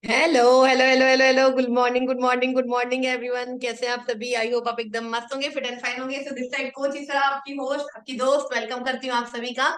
Hello hello hello hello hello, good morning good morning good morning everyone. कैसे हैं आप सभी? आई होप आप एकदम मस्त होंगे, फिट एंड फाइन होंगे। सो दिस साइड कोच इस तरह आपकी होस्ट, आपकी दोस्त, वेलकम करती हूँ आप सभी का।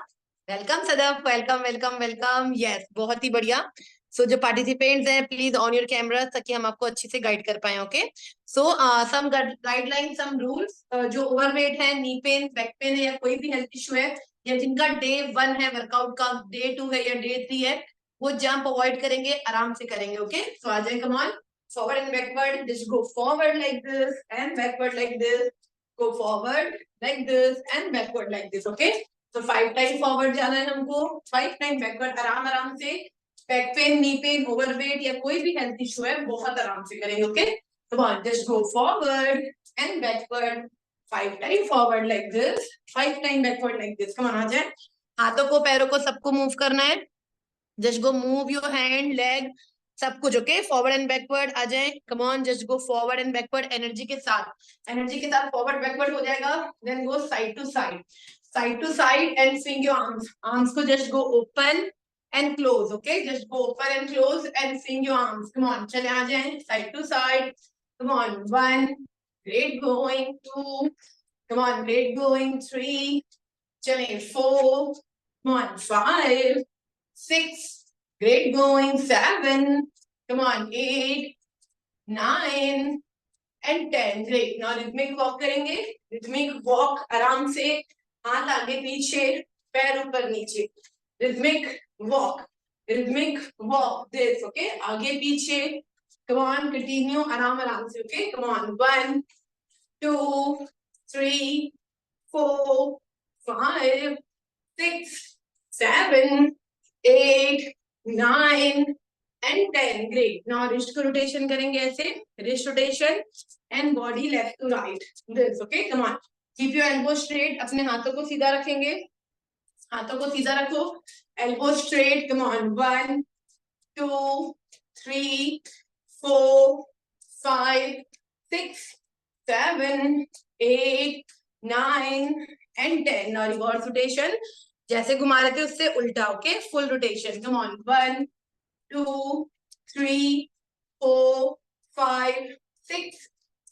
Welcome Sadaf, welcome welcome welcome. Yes, बहुत ही बढ़िया। सो जो पार्टिसिपेंट्स हैं, प्लीज ऑन योर कैमरा ताकि हम आपको अच्छे से गाइड कर पाए। ओके। सो सम गाइडलाइन, सम रूल्स। जो ओवरवेट है, नी पेन, बैक पेन है, या कोई भी हेल्थ इशू है, या जिनका डे 1 है वर्कआउट का, डे 2 है या डे 3 है, वो जंप अवॉइड करेंगे, आराम से करेंगे। ओके, सो आ जाए, come on. Forward and backward, just go forward like this and backward like this. Go forward like this and backward like this. Okay, तो 5 टाइम फॉरवर्ड जाना है हमको, 5 टाइम बैकवर्ड, आराम आराम से। Back pain, knee pen, overweight या कोई भी हेल्थ इशू है, बहुत आराम से करेंगे। Okay, come on, just go forward and backward. 5 time forward like this, 5 time backward like this. Come on, आ जाए। हाथों को, पैरों को, सबको मूव करना है। Just go move your hand, leg, सब कुछ। ओके, फॉरवर्ड एंड बैकवर्ड आ जाए। Come on, just go forward and backward, energy के साथ, एनर्जी के साथ फॉरवर्ड बैकवर्ड हो जाएगा। Then go side to side, side to side and swing your arms. Arms को just go open and close. Okay, just go open and close and swing your arms. Come on, चले आ जाए side to side. Come on, 1, great going, 2, come on, great going, 3, चले 4, come on, 5, 6, great going, 7, come on, 8, 9 and 10. Great. Now rhythmic walk करेंगे। rhythmic walk आराम से, हाथ आगे पीछे, पैर ऊपर नीचे। rhythmic walk, rhythmic walk this. Okay, आगे पीछे। come on, continue आराम आराम से। okay, come on, 1, 2, 3, 4, 5, 6, 7, 8, 9 and 10. Great. Now wrist को rotation करेंगे ऐसे, wrist rotation and body left to right. This. Okay, come on. Keep your elbow straight. अपने हाथों को सीधा रखेंगे, हाथों को सीधा रखो। Elbow straight. Come on. 1, 2, 3, 4, 5, 6, 7, 8, 9 and 10. Now reverse rotation. जैसे घुमा रहे थे उससे उल्टा। Okay, full rotation. Come on, 1, 2, 3, 4, 5, 6,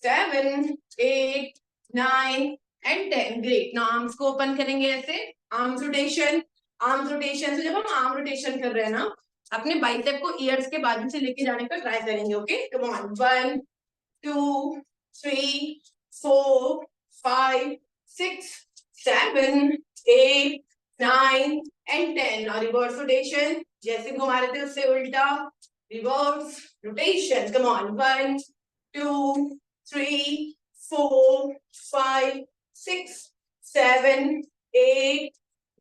7, 8, 9 and 10. Great. Now arms को ओपन करेंगे ऐसे, आर्म्स रोटेशन। आर्म्स रोटेशन से जब हम आर्म रोटेशन कर रहे हैं ना, अपने बाइसेप को ईयर्स के बाजू से लेके जाने का ट्राई करेंगे। Okay, come on, 1, 2, 3, 4, 5, 6, 7, 8, 9 and 10. Now reverse rotation. जैसे घुमा रहे थे उससे उल्टा, reverse rotation. Come on, 1, 2, 3, 4, 5, 6, 7, 8,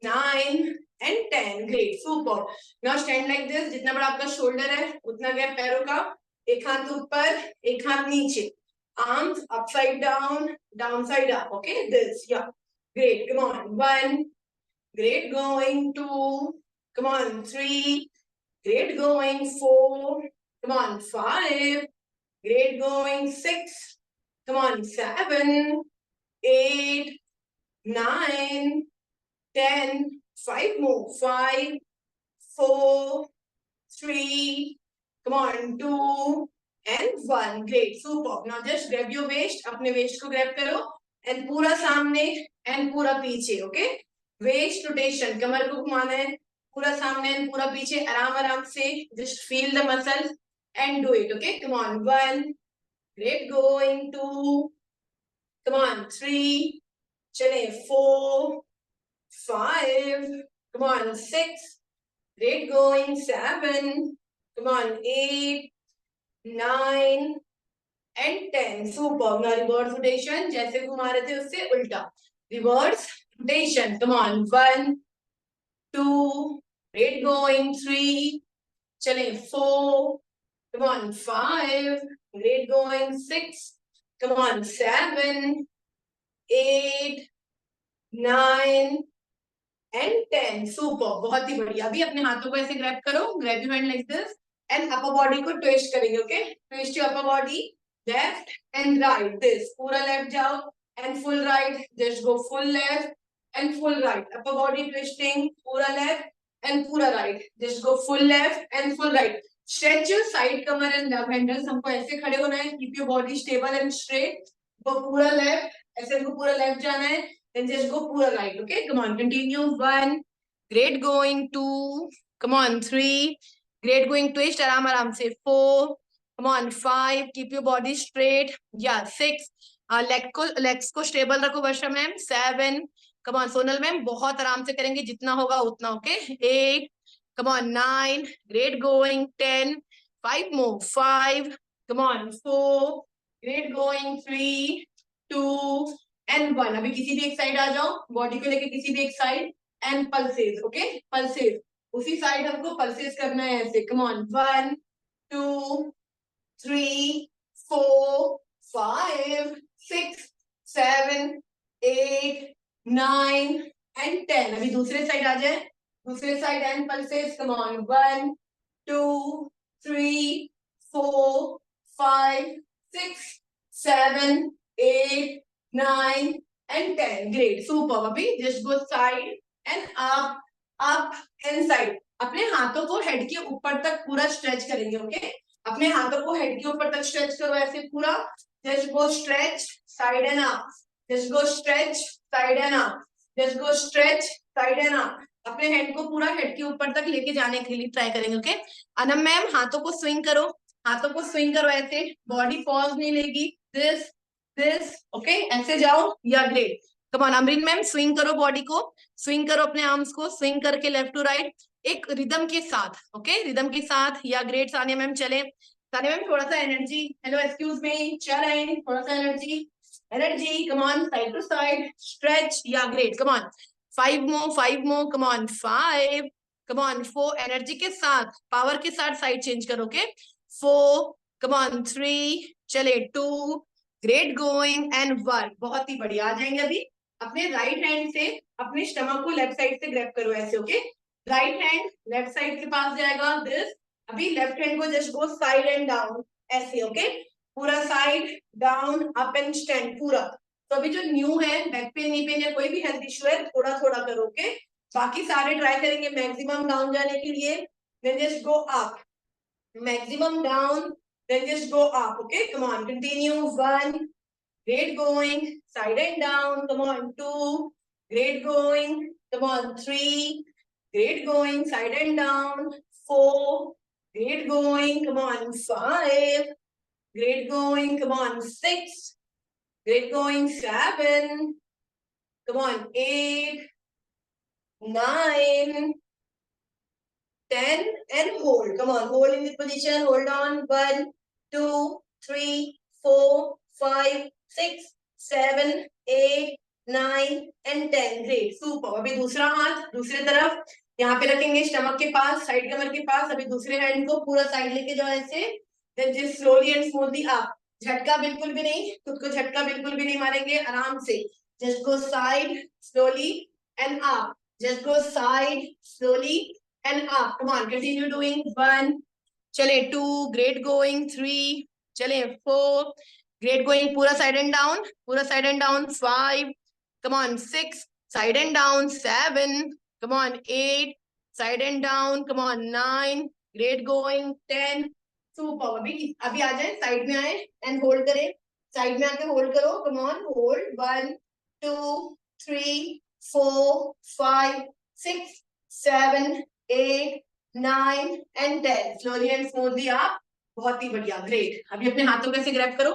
9 and 10. Great, super. Now stand like this. जितना बड़ा आपका शोल्डर है उतना गैप पैरों का। एक हाथ ऊपर, एक हाथ नीचे। Arms upside down, downside up. Okay, this. Yeah. Great. Come on. 1. Great going. 2. Come on. 3. Great going. 4. Come on. 5. Great going. 6. Come on. 7. 8. 9. 10. 5 more. 5. 4. 3. Come on. 2. And 1. Great. Super. Now just grab your waist. अपने waist को grab करो and पूरा सामने and पूरा पीछे. Okay? Waist rotation. कमर को घुमाना है पूरा सामने and पूरा पीछे, आराम आराम से. Just feel the muscles and do it. Okay? Come on. 1. Great going. 2. Come on. 3. चले 4. 5. Come on. 6. Great going. 7. Come on. 8. 9 and 10. Super. Now reverse rotation. जैसे घुमा रहे थे उससे उल्टा. Reverse rotation. Come on. 1, 2. Great going. 3. चले 4. Come on. 5. Great going. 6. Come on. 7, 8, 9 and 10. Super. बहुत ही बढ़िया. अभी अपने हाथों को ऐसे ग्रैब करो. Grab your hand like this. And upper body को twist करेंगे. Okay? Twist your upper body. Left and right. This. पूरा left जाओ and full right. Just go full left and full right. Upper body twisting. पूरा left and पूरा right. Just go full left and full right. Stretch your side Qamar and love handles. हमको ऐसे खड़े होना है, keep your body stable and straight. वो पूरा left, ऐसे हमको पूरा लेफ्ट जाना है, then just go पूरा right. Okay, come on, continue। 1, great going। 2, come on। 3, great going, twist आराम आराम से। 4, come on। 5, keep your body straight। या 6, लेग्स को स्टेबल रखो Varsha ma'am. 7, come on Sonal ma'am, बहुत आराम से करेंगे, जितना होगा उतना। Okay, 8, come on। 9, great going। 10, 5 more। 5, come on। 4, great going। 3, 2 and 1। अभी किसी भी एक साइड आ जाओ, बॉडी को लेके किसी भी एक side, and pulses. Okay, pulses उसी साइड हमको पल्सेस करना है ऐसे। कम ऑन। 1, 2, 3, 4, 5, 6, 7, 8, 9 and 10। अभी दूसरे साइड आ जाए, दूसरे side and pulses. Come on. 1, 2, 3, 4, 5, 6, 7, 8, 9 and 10। Great, super. अभी just go side and up, up and side. अपने हाथों को हेड के ऊपर तक पूरा स्ट्रेच करेंगे। ओके, अपने हाथों को हेड के ऊपर तक स्ट्रेच करो ऐसे पूरा। Just go stretch side and up, just go stretch side and up, just go stretch side and up. अपने हेड को पूरा हेड के ऊपर तक लेके जाने के लिए ट्राई करेंगे। ओके, अनम मैम हाथों को स्विंग करो, हाथों को स्विंग करो ऐसे, बॉडी पॉज नहीं लेगी। दिस ओके, ऐसे जाओ। या great, come on. Amreen ma'am swing करो, बॉडी को स्विंग करो, अपने आर्म्स को स्विंग करके लेफ्ट टू राइट, एक रिदम के साथ। ओके, रिदम के साथ। या ग्रेट सानिया मैम, चले सानिया मैम, थोड़ा सा एनर्जी। हेलो, एक्सक्यूज मी, चले थोड़ा सा energy, energy. Come on, side to side stretch. Yeah great, come on. 5 more, 5 more, come on. 5, come on. 4, energy के साथ, पावर के साथ साइड चेंज करो। Okay, 4, come on. 3, चले। 2, ग्रेट गोइंग एंड 1। बहुत ही बढ़िया। आ जाएंगे अभी अपने राइट हैंड से अपने स्टमक को लेफ्ट साइड से ग्रैब करो ऐसे। Okay, right hand left side के पास जाएगा। दिस, अभी लेफ्ट हैंड को just go side and down ऐसे। ओके, पूरा side down up and stand पूरा। तो अभी जो न्यू है, बैक पेन, नी पेन या कोई भी हेल्थ इश्यू है, थोड़ा थोड़ा करो। ओके, बाकी सारे ट्राई करेंगे मैक्सिमम डाउन जाने के लिए। Then just go up, maximum down, then just go up। Okay, come on, continue। 1, great going, side and down, come on। 2, great going, come on। 3, great going, side and down। 4, great going, come on। 5, great going, come on। 6, great going। 7, come on। 8, 9, 10 and hold। Come on, hold in this position, hold on। 1, 2, 3, 4, 5, 6, 7, 8, 9 and 10। Great, super. अभी दूसरा हाथ दूसरे तरफ यहाँ पे रखेंगे, stomach के पास, side कमर के पास। अभी दूसरे हैंड को पूरा साइड लेके जाओ ऐसे। Then just slowly and smoothly up. झटका बिल्कुल भी नहीं, खुद को झटका बिल्कुल भी नहीं मारेंगे, आराम से। Just go side slowly and up, just go side slowly and up। Come on, continue doing। 1, चले। 2, great going। 3, चले। 4, great going, पूरा side and down, पूरा side and down। 5, come on। 6, side and down। 7, come on। 8, side and down, come on। 9, great going। 10, super। अभी अभी आ जाए, side में आए and hold करें, साइड में आके होल्ड करो। Come on, hold. 1, 2, 3, 4, 5, 6, 7, 8, 9 and 10। Slowly and smoothly आप। बहुत ही बढ़िया, ग्रेट। अभी अपने हाथों को ऐसे ग्रैब करो,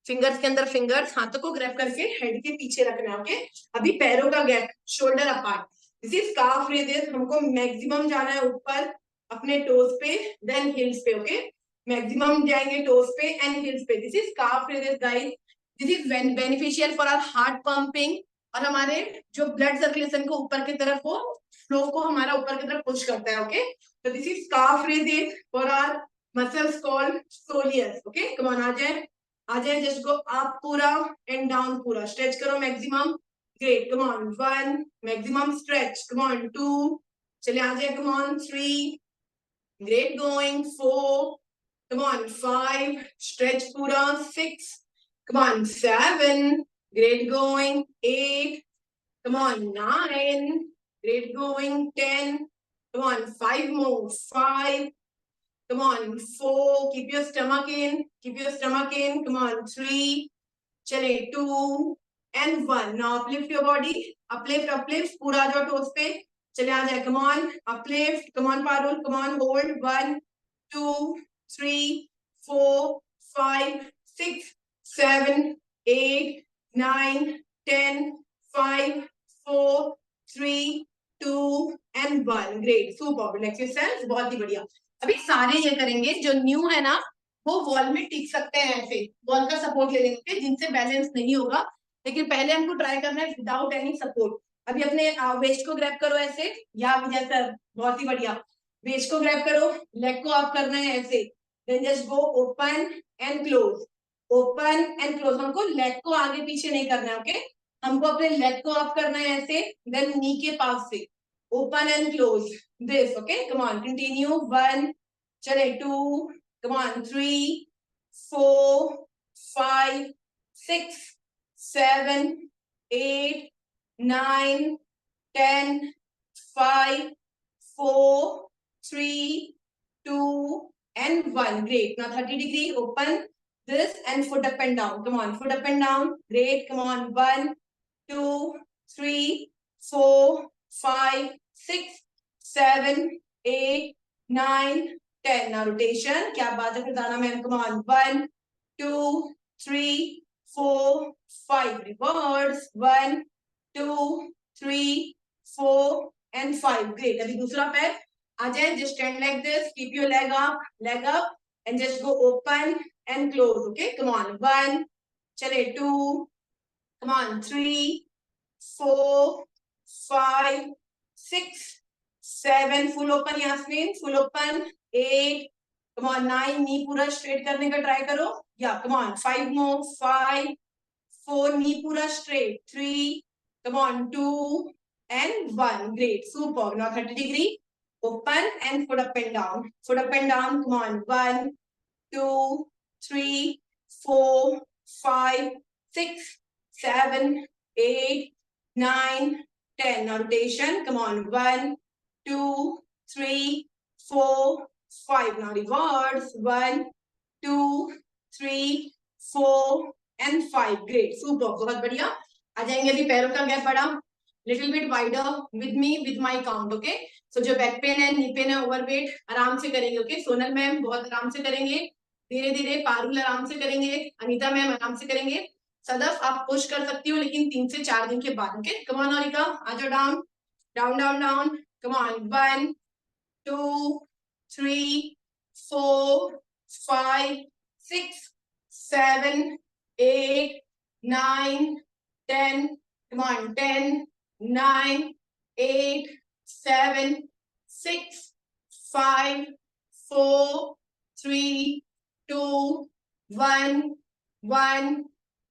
फिंगर्स के अंदर फिंगर्स, हाथों को ग्रैब करके हेड के पीछे रखना है। ओके, अभी पैरों का gap, shoulder apart. This is calf raises. हमको मैक्सिमम जाना है ऊपर अपने टोस पे, देन हिल्स पे। ओके, मैक्सिमम जाएंगे टोस पे एंड हिल्स पे। This is calf raises guys. This is beneficial for our heart pumping, और हमारे जो ब्लड सर्कुलेशन को ऊपर की तरफ हो, फ्लो को हमारा ऊपर की तरफ पुश करता है। ओके, तो this is calf raises for our muscles called soleus. Okay, come on, आ जाए, आ जाए। जस्ट गो अप पूरा एंड डाउन पूरा, स्ट्रेच करो maximum. Great, come on. 1, maximum stretch. Come on. 2, चले, आ जाए। Come on. 3, great going. 4, come on. 5, stretch पूरा। 6, come on. 7, great going. 8, come on। 9, great going। 10, come on। 5 more। 5, come on, 4, keep your stomach in, come on, 3, चले 2 and 1. Now uplift your body, uplift, पूरा आ जाओ toes पे, चले आ जाए, come on, uplift, come on Parul, come on, hold, 1, 2, 3, 4, 5, 6, 7, 8, 9, 10, 5, 4, 3, 2 and 1. Great, super. Relax yourself. बहुत ही बढ़िया. अभी सारे ये करेंगे जो न्यू है ना, वो वॉल में टिक सकते हैं ऐसे, वॉल का सपोर्ट ले लेंगे, जिनसे बैलेंस नहीं होगा. लेकिन पहले हमको ट्राई करना है विदाउट एनी सपोर्ट. अभी अपने वेस्ट को ग्रैब करो ऐसे, या जैसा, बहुत ही बढ़िया. वेस्ट को ग्रैब करो, लेग को अप करना है ऐसे, then just go open and close, open and close. हमको लेग को आगे पीछे नहीं करना है, ओके. हमको अपने लेग को अप करना है ऐसे, देन नी के पास से open and close this, okay. Come on, continue. 1, चले 2, come on, 3, 4, 5, 6, 7, 8, 9, 10, 5, 4, 3, 2 and 1. Great. Now 30 degree, open this and foot up and down. Come on, foot up and down. Great. Come on, 1, 2, 3, 4, 5, 6, 7, 8, 9, 10. Now rotation. क्या बात है Fardana ma'am. Come on, 1, 2, 3, 4, 5. Reverse. 1, 2, 3, 4 and 5. Great. अभी दूसरा पैर आ जाए. Just stand like this. Keep your leg up, and just go open and close. Okay. Come on. 1, चले 2, come on, 3, 4, 5, 6, 7. Full open Yasmin. Full open. 8, come on, 9. नी पूरा straight करने का try करो. या come on, 5 more. 5, 4. नी पूरा straight. 3, come on, 2 and 1. Great, super. Now 30 degree, open and foot up and down. Foot up and down. Come on, 1, 2, 3, 4, 5, 6, 7, 8, 9, 10. Now rotation. Come on, 1, 2, 3, 4, 5. Now reverse. 1, 2, 3, 4 and 5. Great, super. बहुत बढ़िया. आ जाएंगे अभी पैरों का gap बढ़ा. Little bit wider with me with my count. Okay. So जो back pain है, knee pain है, ओवरवेट, आराम से करेंगे. ओके. सोनल मैम बहुत आराम से करेंगे, धीरे धीरे. पारुल आराम से करेंगे, अनीता मैम आराम से करेंगे. सदफ आप पुश कर सकती हो, लेकिन 3 से 4 दिन के बाद. ओके. कम ऑन औरिका, आ जाओ. Down down down down. Come on. 1, 2, 3, 4, 5, 6, 7, 8, 9, 10. Come on. 10, 9, 8, 7, 6, 5, 4, 3, 2, 1, 1,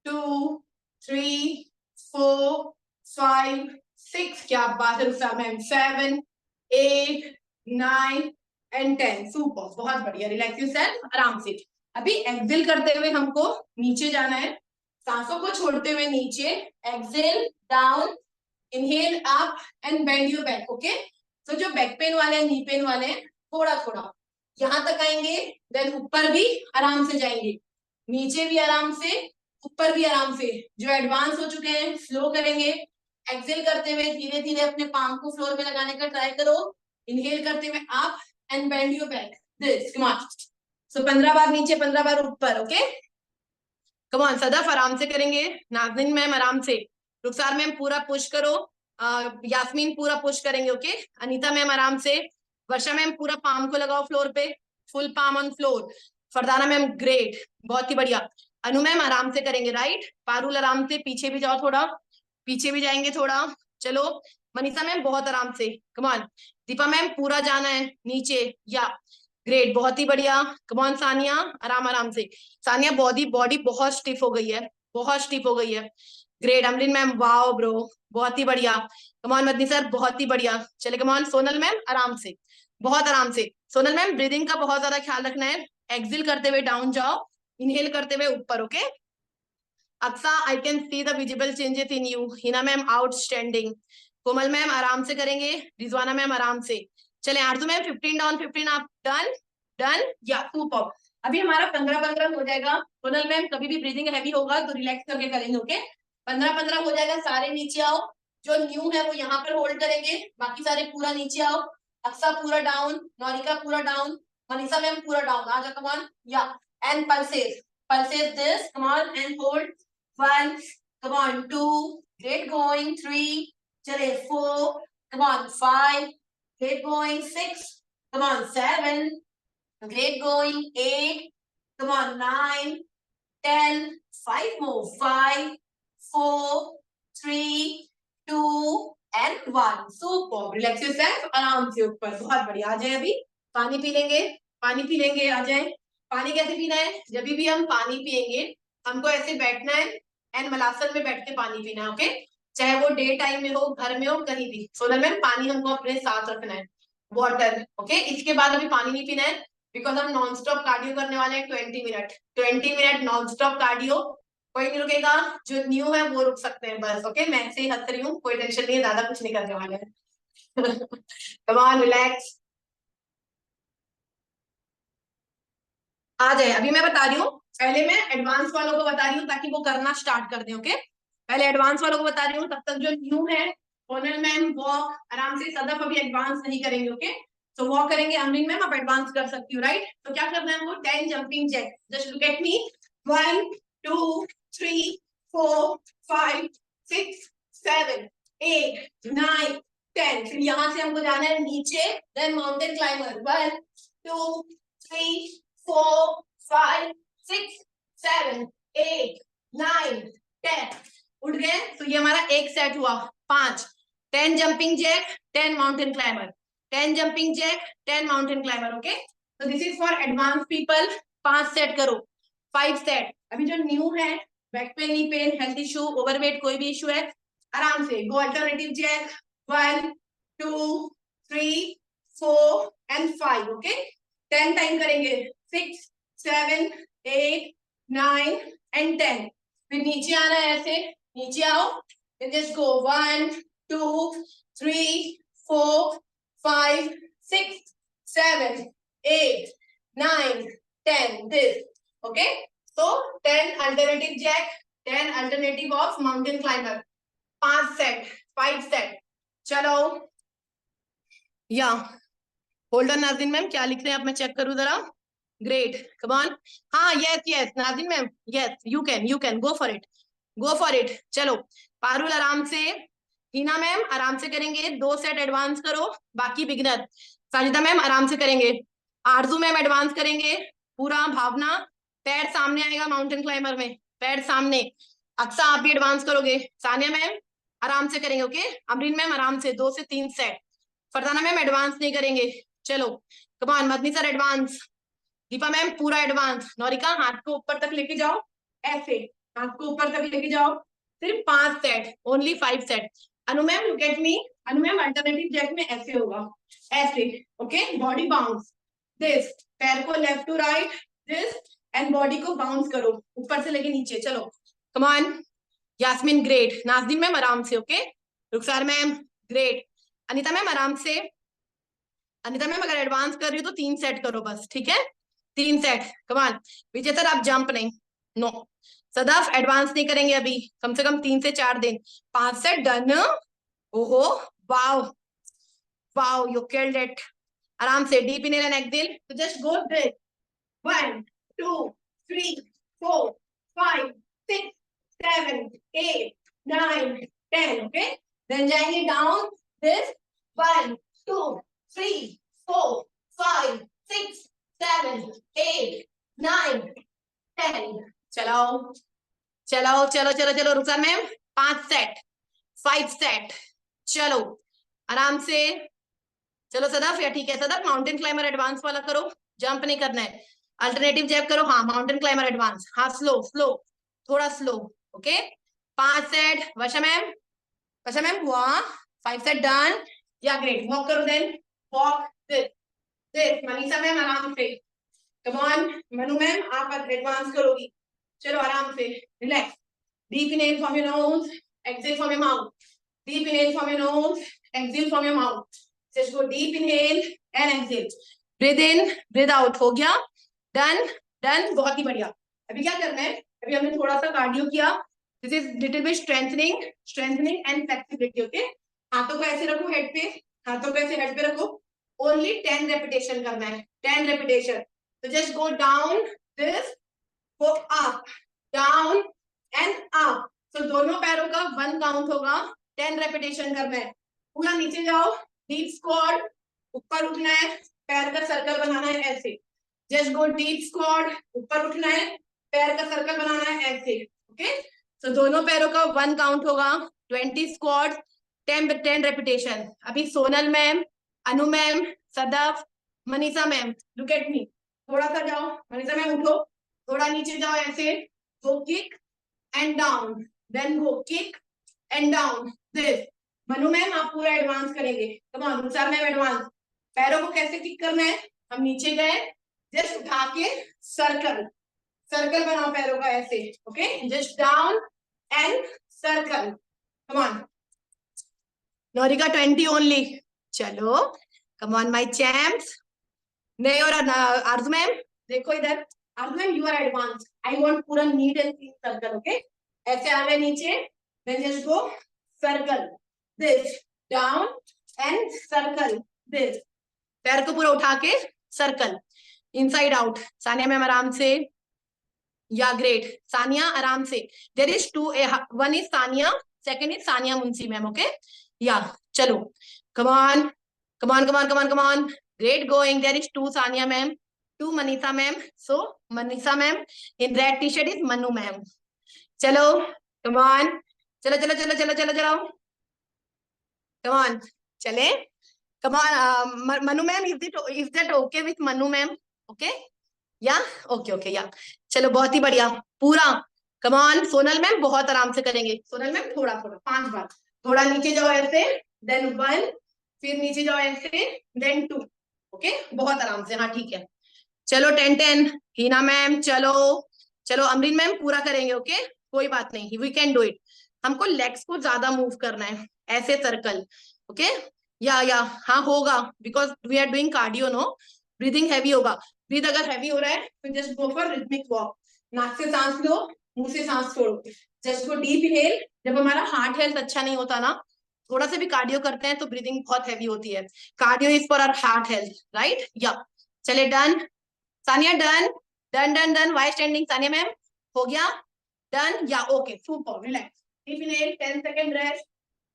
2, 3, 4, 5, 6. क्या बात है रुसा मैम. 7, 8, 9 and 10. सुपर. बहुत बढ़िया. रिलैक्स योरसेल्फ, आराम से. अभी एक्सेल करते हुए हमको नीचे जाना है, सांसों को छोड़ते हुए नीचे. Exhale down, inhale up and bend your back. Okay. तो जो बैक पेन वाले हैं, नी पेन वाले हैं, थोड़ा थोड़ा यहां तक आएंगे, देन ऊपर भी आराम से जाएंगे, नीचे भी आराम से, ऊपर भी आराम से. जो एडवांस हो चुके हैं स्लो करेंगे. एक्सेल करते हुए धीरे धीरे अपने पाम को फ्लोर में लगाने का ट्राई करो. इनहेल करते हुए up and bend your back. This. Come on. So 15 बार नीचे, 15 बार ऊपर. ओके. Come on. सदफ आराम से करेंगे. नाज़नीन मैम आराम से. रुखसार मैम पूरा पुश करो. यास्मीन पूरा पुश करेंगे. ओके. अनीता मैम आराम से. वर्षा मैम पूरा पाम को लगाओ फ्लोर पे, full palm on floor. Fardana ma'am great, बहुत ही बढ़िया. अनु मैम आराम से करेंगे. राइट. पारुल आराम से, पीछे भी जाओ, थोड़ा पीछे भी जाएंगे थोड़ा. चलो. मनीषा मैम बहुत आराम से. Come on. दीपा मैम पूरा जाना है नीचे. या ग्रेट, बहुत ही बढ़िया. कम ऑन सानिया, आराम आराम से. सानिया बॉडी बहुत स्टिफ हो गई है, बहुत स्टिफ हो गई है. Great. Amreen ma'am wow bro, बहुत ही बढ़िया. कमान मदनी सर बहुत ही बढ़िया. चले कमान. सोनल मैम आराम से, बहुत आराम से. सोनल मैम ब्रीदिंग का बहुत ज्यादा ख्याल रखना है. एक्सिल करते हुए डाउन जाओ, इनहेल करते हुए ऊपर. Okay. Aqsa I can see the visible changes in you. Hina ma'am outstanding. Komal ma'am आराम से करेंगे. रिजवाना मैम आराम से. चले Arzoo ma'am 15 down 15 up. Done. Done yeah super. अभी हमारा 15-15 हो जाएगा। सोनल मैम कभी भी ब्रीदिंग हैवी होगा तो रिलैक्स करके करेंगे, ओके। 15-15 हो जाएगा। सारे नीचे आओ, जो न्यू है वो यहाँ पर होल्ड करेंगे, बाकी सारे पूरा नीचे आओ। अक्सा पूरा डाउन, नौरिका पूरा डाउन, मनीषा मैम पूरा डाउन। आ जाओ, कम ऑन या and pulses this, come on and hold 1, come on 2, great going 3, चले 4, come on 5, great going 6, come on 7, great going 8, come on 9, 10, 5 more, 5, 4, 3, 2 and 1. Super. Relax yourself. आराम से ऊपर। बहुत बढ़िया। आ जाए, अभी पानी पी लेंगे, पानी पी लेंगे। आ जाए। पानी कैसे पीना है? जब भी हम पानी पिएंगे हमको ऐसे बैठना है एंड मलासन में बैठ के पानी पीना है, ओके। चाहे वो डे टाइम में हो, घर में हो, कहीं भी। सोनल मैम पानी हमको अपने साथ रखना है, वाटर, ओके। इसके बाद अभी पानी नहीं पीना है बिकॉज हम नॉन स्टॉप कार्डियो करने वाले हैं 20 minute. 20 minute non stop cardio, कोई नहीं रुकेगा। जो न्यू है वो रुक सकते हैं बस, ओके। मैं से ही हंस रही हूँ, कोई टेंशन नहीं है, ज्यादा कुछ नहीं करने वाले हैं। Come on, relax. आ जाए। अभी मैं बता रही हूँ, पहले मैं एडवांस वालों को बता रही हूँ ताकि वो करना स्टार्ट कर दें, ओके। पहले एडवांस वालों को बता रही हूँ, तब तक जो न्यू है सोनल मैम वॉक आराम से, सदफ अभी एडवांस नहीं करेंगे, ओके। तो वॉक करेंगे। अमरीन मैम आप एडवांस कर सकती हो, राइट। तो क्या करना है हमको? 10 jumping jack. Just look at me. 1 2 3 4 5 6 7 8 9 10। फिर यहाँ से हमको जाना है नीचे, देन माउंटेन क्लाइमर। 1 2 3 4 5 6 7 8 9 10। उठ गए। तो ये हमारा एक सेट हुआ। 5 10 jumping jack 10 mountain climber, 10 jumping jack 10 mountain climber, okay. तो this is for advance people. 5 set करो, 5 सेट। अभी जो न्यू है, back pain, knee pain, health issue, overweight, कोई भी इशू है, आराम से go alternative jack. 1 2 3 4 and 5, okay. 10 time करेंगे। 6 7 8 9 एंड 10। फिर नीचे आना है, ऐसे नीचे आओ। Just go 1 2 3 4 5 6 7 8 9 10, this, okay. So 10 alternative jack, 10 alternative of mountain climber, 5 set, 5 set. चलो या होल्ड ऑन। नाज़रीन मैम क्या लिख रहे हैं आप, मैं चेक करूं जरा। Great, come on. हाँ, यस यस नाज़रीन ma'am, yes you can go for it, go for it. चलो पारुल आराम से, हीना मैम आराम से करेंगे। 2 सेट एडवांस करो, बाकी बिगिनर। साजिदा मैम आराम से करेंगे। आरजू मैम एडवांस करेंगे पूरा। भावना पैर सामने आएगा माउंटेन क्लाइमर में, पैर सामने। अक्सा आप भी एडवांस करोगे। सानिया मैम आराम से करेंगे, ओके। अमरीन मैम आराम से 2 से 3 सेट। फरजाना मैम एडवांस नहीं करेंगे। चलो come on, Madni sir advance, Deepa ma'am पूरा एडवांस। नौरिका हाथ को ऊपर तक लेके जाओ, ऐसे हाथ को ऊपर तक लेके जाओ। सिर्फ 5 set, only 5 set. Anu ma'am look at me. Anu ma'am alternative jack में ऐसे होगा, ऐसे, ओके। बॉडी बाउंस दिस, पैर को left to right this, and body को बाउंस करो ऊपर से लेके नीचे। चलो come on. Yasmin great. Nazneen ma'am आराम से, okay. Rukhsar ma'am great. Anita ma'am आराम से। अनीता मैम अगर एडवांस कर रही हो तो 3 सेट करो बस, ठीक है। 3 सेट, कमान। विजय सर आप जंप नहीं, नो। सदाफ एडवांस नहीं करेंगे अभी, कम से कम 3 से 4 दिन। 5 सेट डन। ओहो, wow wow, you killed it. आराम से डीप इनहेल एंड एक्सहेल। तो जस्ट गो ब्रेथ। 1 2 3 4 5 6 7 8 9 10, ओके। देन जाएंगे डाउन दिस। 1 2 3 4 5 6 7 8 9 10। चलो चलो चलो चलो चलो रुखसार मैम 5 सेट, 5 सेट। चलो आराम से। चलो सदफ, या ठीक है सदफ, माउंटेन क्लाइमर एडवांस वाला करो, जंप नहीं करना है। अल्टरनेटिव जैक करो, हाँ माउंटेन क्लाइमर एडवांस, हाँ स्लो स्लो, थोड़ा slow, okay. 5 set. Varsha ma'am हुआ। 5 set done yeah great. Walk करो then, walk this this. Manisha ma'am आराम से, कम ऑन। मनु मैम आप एडवांस करोगी। चलो आराम से, relax. Deep inhale from your nose, exhale from your mouth. Deep inhale from your nose, exhale from your mouth. Just go deep inhale and exhale. Breathe in breathe out, हो गया, done done, बहुत ही बढ़िया। अभी क्या करना है, अभी हमने थोड़ा सा कार्डियो किया, this is little bit strengthening strengthening and flexibility, okay. हाथों को ऐसे रखो हेड पे, हाथों को ऐसे हेड पे रखो, ओनली 10 रेपिटेशन करना है, 10 रेपिटेशन। तो just go down this, go up down and up, तो दोनों पैरों का 1 काउंट होगा, 10 रेपिटेशन करना है। पूरा नीचे जाओ, डीप स्क्वाट, ऊपर उठना है, पैर का सर्कल बनाना है ऐसे, जस्ट गो डीप स्क्वाट, ऊपर उठना है, पैर का सर्कल बनाना है ऐसे, ओके। तो दोनों पैरों का 1 काउंट होगा, 20 स्क्वाट, 10 रेपिटेशन। अभी Sonal ma'am, Anu ma'am, Sadaf, Manisha ma'am, look at me, थोड़ा सा जाओ, मनीषा मैम उठो, थोड़ा नीचे जाओ ऐसे, go kick and down, then go kick and down, this. Manu ma'am आप पूरा एडवांस करेंगे, come on sir ma'am advance. पैरों को कैसे किक करना है, हम नीचे गए, जस्ट उठा के सर्कल, सर्कल बनाओ पैरों का ऐसे, okay, just down and circle, come on. Naurika 20 only, चलो, कम ऑन माय चैम्प्स। नहीं, और आरजू मैम देखो इधर, Arzoo ma'am you are advance, I want पूरा neat and clean circle, okay. ऐसे आ गए नीचे, then just go circle, this, down and circle, this, पैर को पूरा उठा के circle, inside out. Sania ma'am आराम से, या ग्रेट, सानिया आराम से, there is 2, 1 is Sania, second is Sania Munshi ma'am, okay, yeah चलो, come on come on come on come on come on, great going, there is 2 Sania ma'am, 2 Manisha ma'am, so Manisha ma'am, in red t-shirt is Manu ma'am, chalo, come on, chalo chalo chalo chalo chalo chalo, come on, chale, come on, Manu ma'am, is that okay with Manu ma'am, okay, या okay okay, yeah चलो, बहुत ही बढ़िया, पूरा, come on. Sonal ma'am बहुत आराम से करेंगे, सोनल मैम थोड़ा थोड़ा 5 बार, थोड़ा नीचे जाओ ऐसे, देन 1, फिर नीचे जाओ ऐसे, देन 2, ओके, बहुत आराम से, हाँ ठीक है, चलो 10 10, हीना मैम चलो, चलो अमरीन मैम पूरा करेंगे, ओके, कोई बात नहीं, वी कैन डू इट। हमको लेग्स को ज्यादा मूव करना है, ऐसे सर्कल, ओके, या हाँ होगा, because we are doing cardio, no, breathing heavy होगा, ब्रीद अगर हैवी हो रहा है तो just go for rhythmic walk, नाक से सांस लो, मुंह से सांस छोड़ो, जस्ट गो डीप इनहेल। जब हमारा हार्ट हेल्थ अच्छा नहीं होता ना, थोड़ा सा भी कार्डियो करते हैं तो ब्रीदिंग बहुत हैवी होती है, cardio is for our heart health, right, yeah चले, done Sania, done done done done, why standing Sania ma'am, हो गया, done, yeah okay, super, relax, deep inhale, 10 second rest,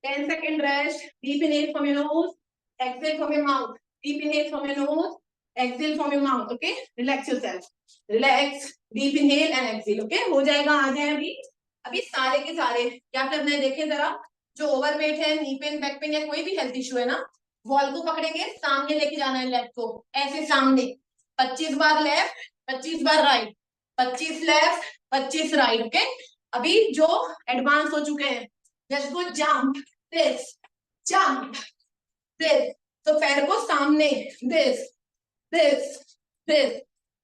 10 second rest, deep inhale from your nose, exhale from your mouth, deep inhale from your nose, exhale from your mouth, okay, relax yourself, relax, deep inhale and exhale, okay, हो जाएगा, आ जाए अभी, अभी सारे के सारे क्या करना है देखें जरा, जो ओवरवेट है, नी पेन, बैक पेन या कोई भी हेल्थ इशू है ना, वॉल को पकड़ेंगे, सामने लेके जाना है लेफ्ट को, ऐसे सामने, 25 बार लेफ्ट, 25 बार राइट, 25 लेफ्ट, 25 राइट, ओके। अभी जो एडवांस हो चुके हैं, just go jump, this, jump, this, तो पैर को सामने, this, this, this,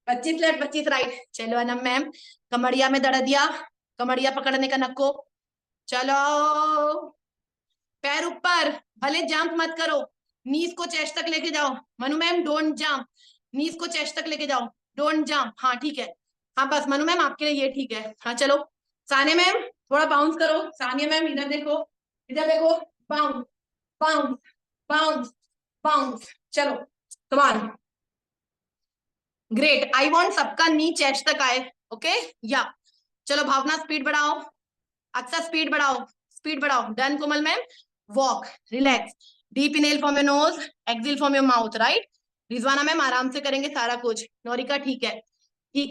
25 left 25 right, चलो अनम मैम, कमरिया में दड़ा दिया, कमरिया पकड़ने का नक्को, चलो, पैर ऊपर, भले जंप मत करो, नीज को चेस्ट तक लेके जाओ, मनु मैम डोंट जंप, नीज को चेस्ट तक लेके जाओ, डोंट जंप, हाँ ठीक है, हाँ बस मनु मैम आपके लिए ये ठीक है, हाँ चलो, सानिया मैम थोड़ा बाउंस करो, सानिया मैम इधर देखो, इधर देखो, बाउंस बाउंस बाउंस बाउंस, चलो, come on, great, I want सबका नी चेस्ट तक आए, ओके, या चलो भावना स्पीड बढ़ाओ, अच्छा स्पीड बढ़ाओ, स्पीड बढ़ाओ, done Komal ma'am, walk, relax, deep inhale from your nose, exhale from your mouth, right, Rizwana ma'am आराम से करेंगे सारा कुछ, नौरिका ठीक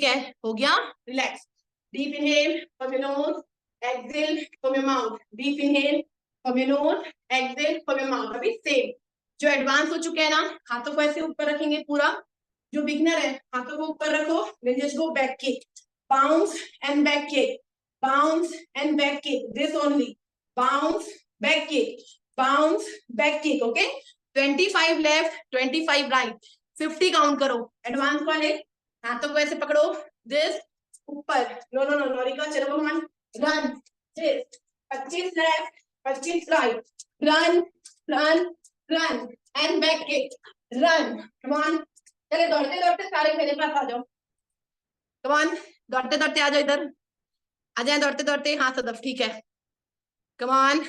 है, हो गया, relax, deep inhale from your nose, exhale from your mouth, deep inhale from your nose, exhale from your mouth. अभी सेम, जो एडवांस हो चुके हैं ना, हाथों को ऐसे ऊपर रखेंगे पूरा, जो बिगनर है हाथों को ऊपर रखो, then just go back kick, bounce and back kick, bounce and back kick, this only, bounce back kick, bounce back kick, okay, 25 left 25 right, 50 count करो, एडवांस वाले हाथों को ऐसे पकड़ो, this ऊपर, नो नो नो नौरिका चलो भगवान, run, this 25 left 25 right, run run run and back kick, run, come on, चले दौड़ते दौड़ते सारे मेरे पास आ जाओ। कम ऑन, दौड़ते दौड़ते आ जाओ इधर, आ जाए दौड़ते दौड़ते। हाँ सदफ ठीक है, कम ऑन।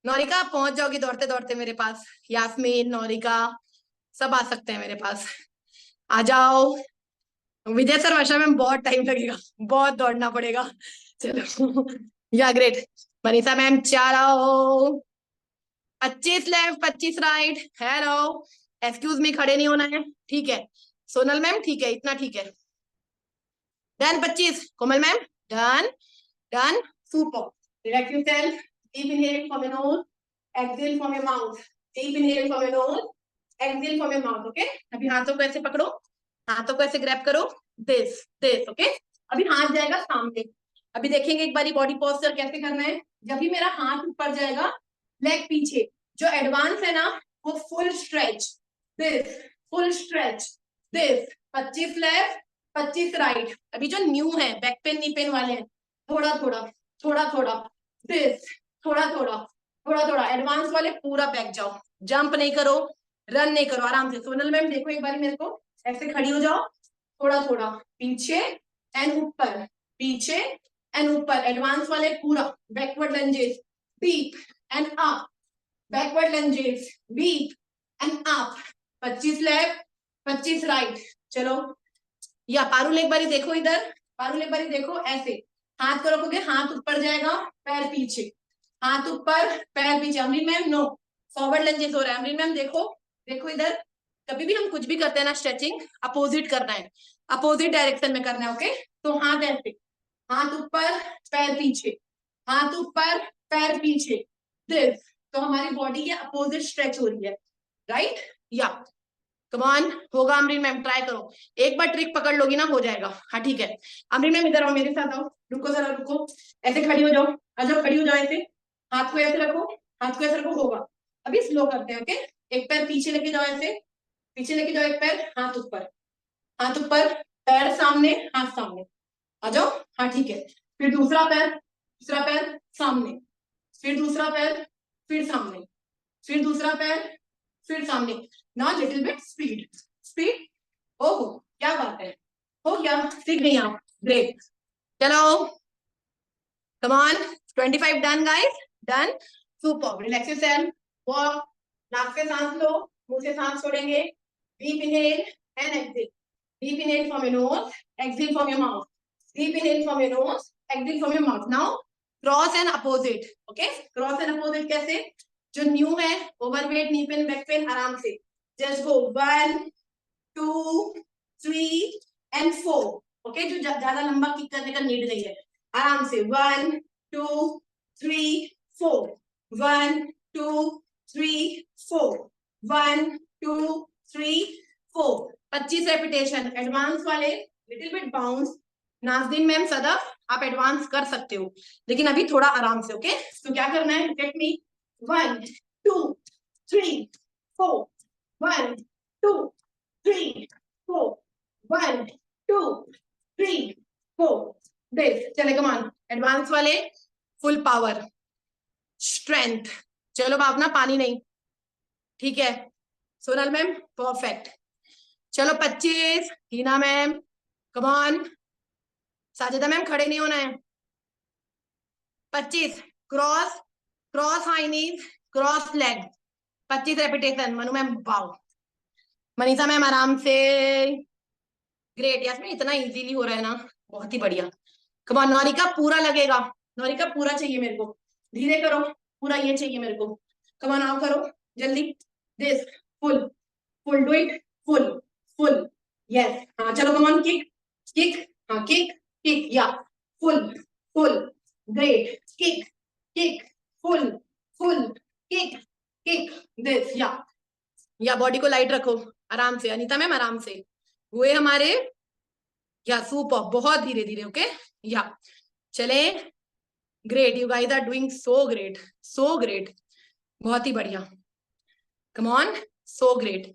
नौरिका आप पहुंच जाओगी दौड़ते दौड़ते मेरे पास। यास्मीन, नौरिका सब आ सकते हैं मेरे पास, आ जाओ। विजय सर वर्षा में बहुत टाइम लगेगा, बहुत दौड़ना पड़ेगा। चलो या ग्रेट। मनीषा मैम 4 आओ, 25 left 25 right. Hello, excuse me खड़े नहीं होना है, ठीक है। सोनल मैम ठीक है, इतना ठीक है। Done 25। Komal ma'am done, done, super. Relax yourself, deep inhale from your nose, exhale from your mouth. Deep inhale from your nose, exhale from your mouth. Okay, अभी हाथों को ऐसे पकड़ो, हाथों को ऐसे ग्रैब करो, दिस दिस। ओके, अभी हाथ जाएगा सामने। अभी देखेंगे एक बारी बॉडी पोस्चर कैसे करना है। जब भी मेरा हाथ ऊपर जाएगा, लेग पीछे, जो एडवांस है ना वो full stretch, this, full stretch, this. 25 left 25 right. अभी जो न्यू है बैक पेन नी पेन वाले हैं, थोड़ा थोड़ा थोड़ा थोड़ा, दिस, थोड़ा थोड़ा थोड़ा थोड़ा। एडवांस वाले पूरा बैक जाओ, जंप नहीं करो, रन नहीं करो, आराम से। सोनल मैम देखो एक बार मेरे को, ऐसे खड़ी हो जाओ, थोड़ा थोड़ा पीछे एंड ऊपर, पीछे एंड ऊपर। एडवांस वाले पूरा backward lunges, deep and up, backward lunges, deep and up. 25 left 25 right. चलो, या पारुल एक बारी देखो इधर, पारुल एक बारी देखो, ऐसे हाथ को रखोगे, हाथ ऊपर जाएगा, पैर पीछे, हाथ ऊपर पैर पीछे। Amreen ma'am no, forward lunges हो रहा है। अमरीन मैम देखो, देखो इधर। कभी भी हम कुछ भी करते हैं ना स्ट्रेचिंग, अपोजिट करना है, अपोजिट डायरेक्शन में करना है। ओके, तो हाथ ऐसे, हाथ ऊपर पैर पीछे, हाथ ऊपर पैर पीछे, दिस। तो हमारी बॉडी के अपोजिट स्ट्रेच हो रही है, राइट। या कम ऑन, होगा अमरीन मैम, ट्राई करो। एक बार ट्रिक पकड़ लोगी ना हो जाएगा। हाँ ठीक है, अमरीन मैम इधर आओ, मेरे साथ आओ, रुको जरा रुको, ऐसे खड़ी हो जाओ, आ जाओ, खड़ी हो जाओ ऐसे, हाथ को ऐसे रखो, हाथ को ऐसे रखो, होगा। अभी स्लो करते हैं। ओके, एक पैर पीछे लेके जाओ, ऐसे पीछे लेके जाओ, एक पैर, हाथ ऊपर, हाथ ऊपर, पैर सामने, हाथ सामने, आ जाओ। हाँ ठीक है, फिर दूसरा पैर, दूसरा पैर सामने, फिर दूसरा पैर, फिर सामने, फिर दूसरा पैर, फिर सामने। Now little bit speed, speed. ओहो क्या बात है, हो गया, सीख गई आप, ग्रेट। चलो come on, 25 done guys, done, super. Relax yourself, walk, नाक से सांस लो, मुंह से सांस छोड़ेंगे। Deep inhale and exhale, deep inhale from your nose, exhale from your mouth, deep inhale from your nose, exhale from your mouth. Now cross and opposite. Okay, cross and opposite कैसे, जो new है, overweight, knee pain, back pen, आराम से just go 1 2 3 and 4। Okay, जो ज्यादा लंबा kick करने का नीड नहीं है, आराम से 1 2 3 4, 1 2 3 4, 1 2 3 4। 25 रेपिटेशन। एडवांस वाले little bit bounce. नाजदीन ma'am, Sadaf आप एडवांस कर सकते हो, लेकिन अभी थोड़ा आराम से। ओके, तो क्या करना है, गेट मी, 1 2 3 4, 1 2 3 4, 1 2 3 4। दिस, चले कमान। एडवांस वाले फुल पावर, स्ट्रेंथ। चलो बाप ना, पानी नहीं, ठीक है। Sonal ma'am perfect. चलो 25, हीना मैम कमान, साजिदा मैम खड़े नहीं होना है। 25 क्रॉस, क्रॉस हाई नीज, cross leg, 25 repetition. Manu ma'am wow, Manisha ma'am आराम से, ग्रेट। यास्मीन इतना इजीली हो रहा है ना, बहुत ही बढ़िया। कमान नौरिका पूरा लगेगा, नौरिका पूरा चाहिए मेरे को, धीरे करो, पूरा ये चाहिए मेरे को। कमान आओ करो जल्दी, this, full, full, do it, full, full, yes. हाँ चलो कमान, किक, किक, हाँ किक, किक, या full, full, great, kick, kick, full, full, kick, kick, this, या बॉडी को लाइट रखो, आराम से। अनीता मैम आराम से, हुए हमारे, या सुपर, बहुत धीरे धीरे। ओके, या चले, great, you guys are doing so great, so great, बहुत ही बढ़िया। कम ऑन, सो ग्रेट,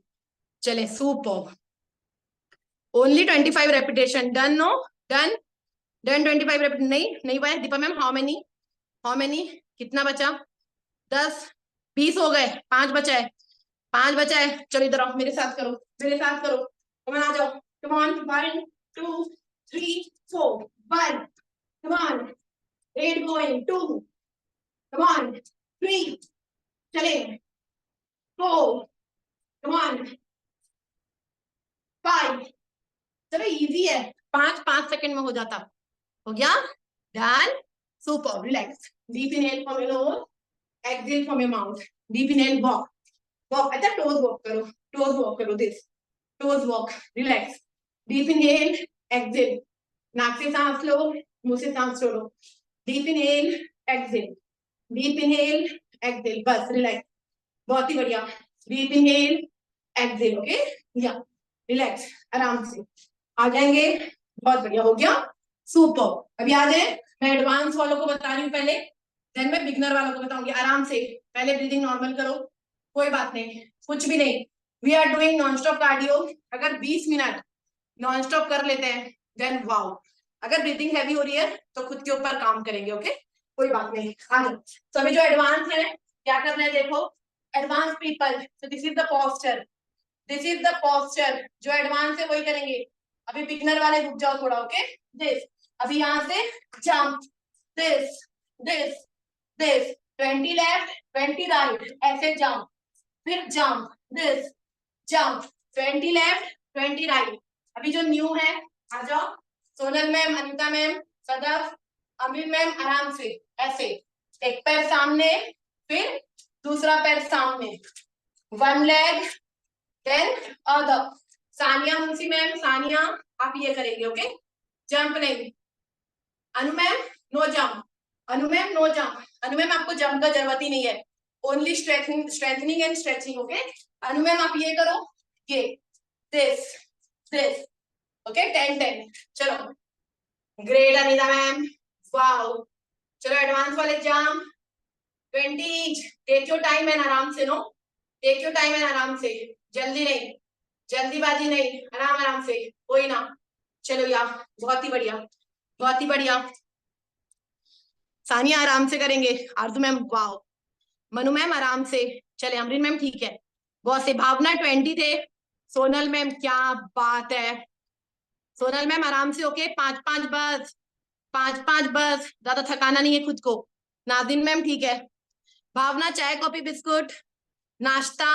चले super. Only 25 repetition, done no, done, done 25 repetition. नहीं नहीं पाए दीपा मैम, हाउ मेनी, कितना बचा, 10 20 हो गए, 5 बचा है, 5 बचा है। चलो इधर आओ, मेरे साथ करो, मेरे साथ करो। कम ऑन आ जाओ, come on 1 2 3 4 1 come on 8 going 2 come on 3 चले 4 कम ऑन 5 चलो इजी है 5 सेकंड में हो जाता हो गया done super relax deep inhale from your nose exhale from your mouth deep inhale walk walk अच्छा टोज वॉक करो this toes walk relax deep inhale exhale नाक से सांस लो मुंह से सांस छोड़ो deep inhale exhale deep inhale exhale बस रिलैक्स बहुत ही बढ़िया डीप इनहेल एक्सहेल ओके या रिलैक्स आराम से आ जाएंगे बहुत बढ़िया हो गया सुपर अभी आ जाए मैं एडवांस वालों को बता रही हूँ पहले देन मैं बिगनर वालों को बताऊंगी आराम से पहले ब्रीदिंग नॉर्मल करो कोई बात नहीं कुछ भी नहीं we are doing non stop cardio अगर 20 मिनट नॉन स्टॉप कर लेते हैं देन वाओ अगर ब्रीदिंग हैवी हो रही है तो खुद के ऊपर काम करेंगे ओके कोई बात नहीं आ जाओ तो अभी जो एडवांस है क्या करना है देखो advance people so this is the posture this is the posture जो एडवांस है वही करेंगे अभी बिगनर वाले रुक जाओ थोड़ा ओके दिस अभी यहाँ से jump this this this 20 left 20 right ऐसे जंप फिर jump this jump 20 left 20 right अभी जो न्यू है आ जाओ Sonal ma'am Anita ma'am Sadaf Amit ma'am आराम से ऐसे एक पैर सामने फिर दूसरा पैर सामने one leg then other Sania Munshi ma'am Sania आप ये करेंगे ओके जंप नहीं Anu ma'am no jump Anu ma'am no jump Anu ma'am आपको जंप का जरूरत ही नहीं है only strengthening and stretching okay Anu ma'am आप ये करो ये दिस दिस ओके 10 चलो ग्रेट अनिता मैम वाओ चलो एडवांस वाले jump 20 take your time and आराम से no take your time and आराम से जल्दी नहीं जल्दीबाजी नहीं आराम आराम से कोई ना चलो यार बहुत ही बढ़िया बहुत ही बढ़िया सानिया आराम से करेंगे आरजू मैम वाओ मनु मैम आराम से चले अमरीन मैम ठीक है बहुत से भावना 20 थे सोनल मैम क्या बात है सोनल मैम आराम से ओके 5-5 बस 5-5 बस ज्यादा थकाना नहीं है खुद को नादिन मैम ठीक है भावना चाय कॉफी बिस्कुट नाश्ता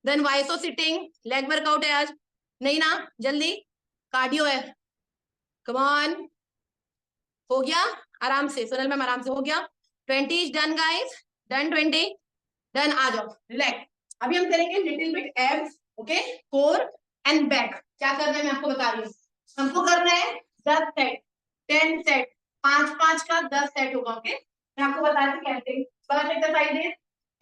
देन वाइसो सिटिंग लेग वर्कआउट है आज नहीं ना जल्दी कार्डियो है कम ऑन हो गया आराम से सोनल मैम आराम से हो गया 20 is done guys done 20 done आ जाओ रिलैक्स अभी हम करेंगे little bit abs okay core and back क्या करना है मैं आपको बता रही हूँ हमको करना है 10 सेट 10 सेट 5-5 का 10 सेट होगा ओके मैं आपको बता रही हूँ कैसे फर्स्ट एक्सरसाइज है